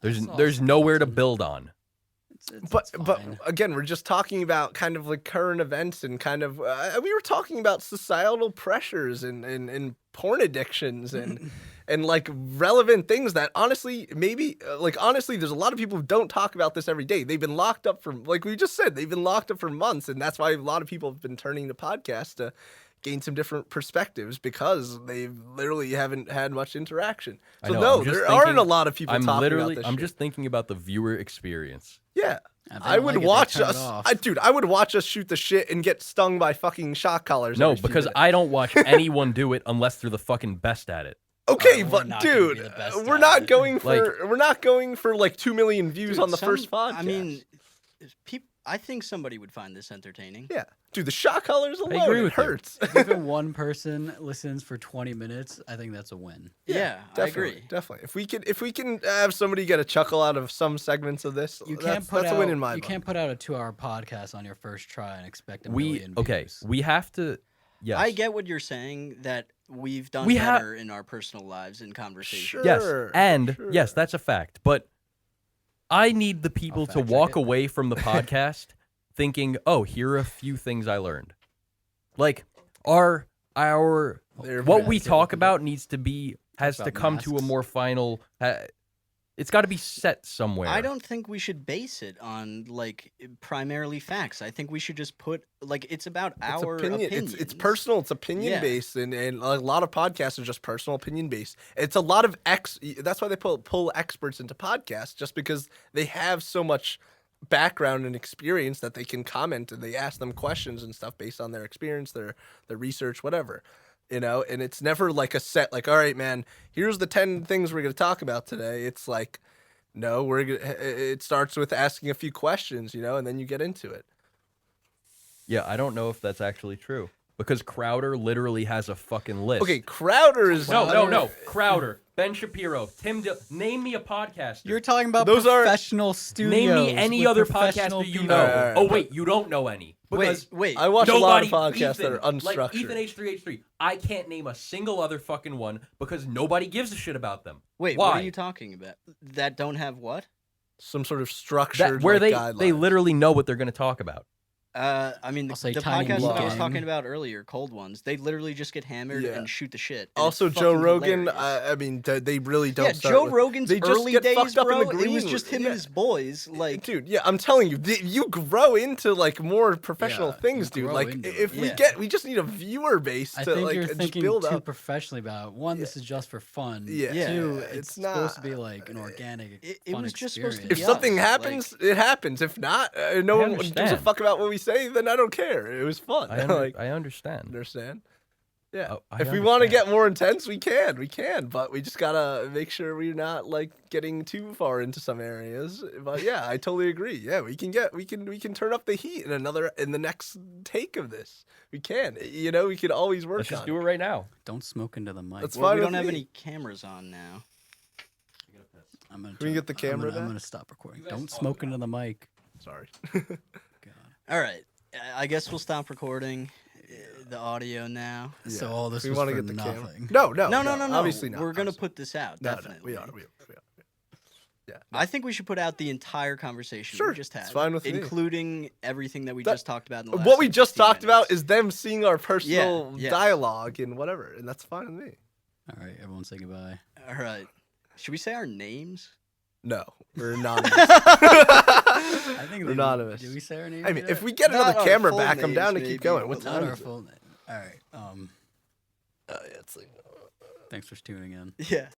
That's all There's nowhere to fine. build on. But It's fine. again, we're just talking about kind of like current events and kind of we were talking about societal pressures and porn addictions and and like relevant things that honestly maybe honestly there's a lot of people who don't talk about this every day. They've been locked up for, like we just said, they've been locked up for months, and that's why a lot of people have been turning to podcasts to gain some different perspectives because they literally haven't had much interaction. I So know, no, I'm just there aren't thinking- a lot of people talking about this I'm shit. just thinking about the viewer experience. Yeah. If they I don't would like it, they watch turn it us. off. I would watch us shoot the shit and get stung by fucking shock collars. No, every few because minutes. I don't watch anyone do it unless they're the fucking best at it. Okay, we're but not gonna dude, be the best we're at not it. going for Like- we're not going for like 2 million views Dude, on the some- first podcast. I mean, I think somebody would find this entertaining. yeah, dude, the shock collars alone agree it with you. hurts. If even one person listens for 20 minutes, I think that's a win. Yeah, I definitely, agree. Definitely, if we can have somebody get a chuckle out of some segments of this, You that's, can't put that's out a win in my you book. can't put out a 2-hour podcast on your first try and expect a We million okay. views. We have to. Yes. I get what you're saying, that we've done We ha- better in our personal lives in conversation. Sure. Yes, and sure. yes, that's a fact. But I need the people to fact check walk it. away from the podcast thinking, "Oh, here are a few things I learned." Like our They're what very we good. talk about needs to be has to about come to a masks. more final. It's got to be set somewhere. I don't think we should base it on like primarily facts. I think we should just put like it's about It's our opinion. opinions. It's personal. It's opinion Yeah. based, and a lot of podcasts are just personal opinion based. It's a lot of That's why they pull experts into podcasts, just because they have so much background and experience that they can comment, and they ask them questions and stuff based on their experience, their research, whatever. And it's never like a set, like, all right, man, here's the 10 things we're going to talk about today. It's like, no, it starts with asking a few questions, and then you get into it. Yeah, I don't know if that's actually true. Because Crowder literally has a fucking list. Okay, Crowder is... No. Crowder, Ben Shapiro, Tim... Name me a podcaster. You're talking about Those are- professional studios. Name me any with other professional podcaster you people. know. Alright, Oh, wait, you don't know any. Because Wait. I watch a lot of nobody- podcasts that Ethan, are unstructured. Like Ethan H3H3. I can't name a single other fucking one because nobody gives a shit about them. Wait, Why? what are you talking about? That don't have what? Some sort of structured Where guidelines. they literally know what they're going to talk about. I mean, I'll say the Tiny podcast that I was Gang. talking about earlier, Cold Ones, they literally just get hammered Yeah. and shoot the shit. And Also, it's Joe fucking Rogan, hilarious. I mean, they really don't Yeah, start Joe with- Rogan's they just early get days, fucked up in bro, the it was green just him room. and his boys. Like, dude, yeah, I'm telling you, you grow into like more professional Yeah, things, you dude. grow Like into it. if Yeah. we just need a viewer base I to think like you're just thinking build too up. professionally about it. One, this is just for fun. Yeah. Yeah, Two, it's it's supposed to not- be like an organic. It fun was just supposed to If be experience. something us, happens, it happens. If not, no I one gives a understand. fuck about what we say. Then I don't care. It was fun. Like, I understand. understand? Yeah. Oh, I if we want to understand. get more intense, we can. But we just gotta make sure we're not like getting too far into some areas. But yeah, I totally agree. Yeah, we can turn up the heat in the next take of this. We can. We can always work Let's just on do it right now. Don't smoke into the mic. That's well, fine we with don't have me. any cameras on now. I'm gonna Can we get the camera I'm back? gonna stop recording. Don't smoke into the mic. Sorry. God. All right, I guess we'll stop recording the audio now. So all this we was want for to get the nothing. camera. No, No. Obviously not. We're gonna obviously. put this out. No, Definitely. we are. Yeah. I think we should put out the entire conversation Sure, we just had, it's fine with me. including everything that we That- just talked about. In the last What we 10, just 15 talked about minutes. is them seeing our personal Yeah. dialogue and whatever, and that's fine with me. All right, everyone say goodbye. All right. Should we say our names? No, we're anonymous. I think We're anonymous. Did we say our name? I mean, if we get Not another our camera full back, I'm names, down to maybe, keep going. but What not time our is it? full name. All right. Yeah, it's like. Thanks for tuning in. Yeah.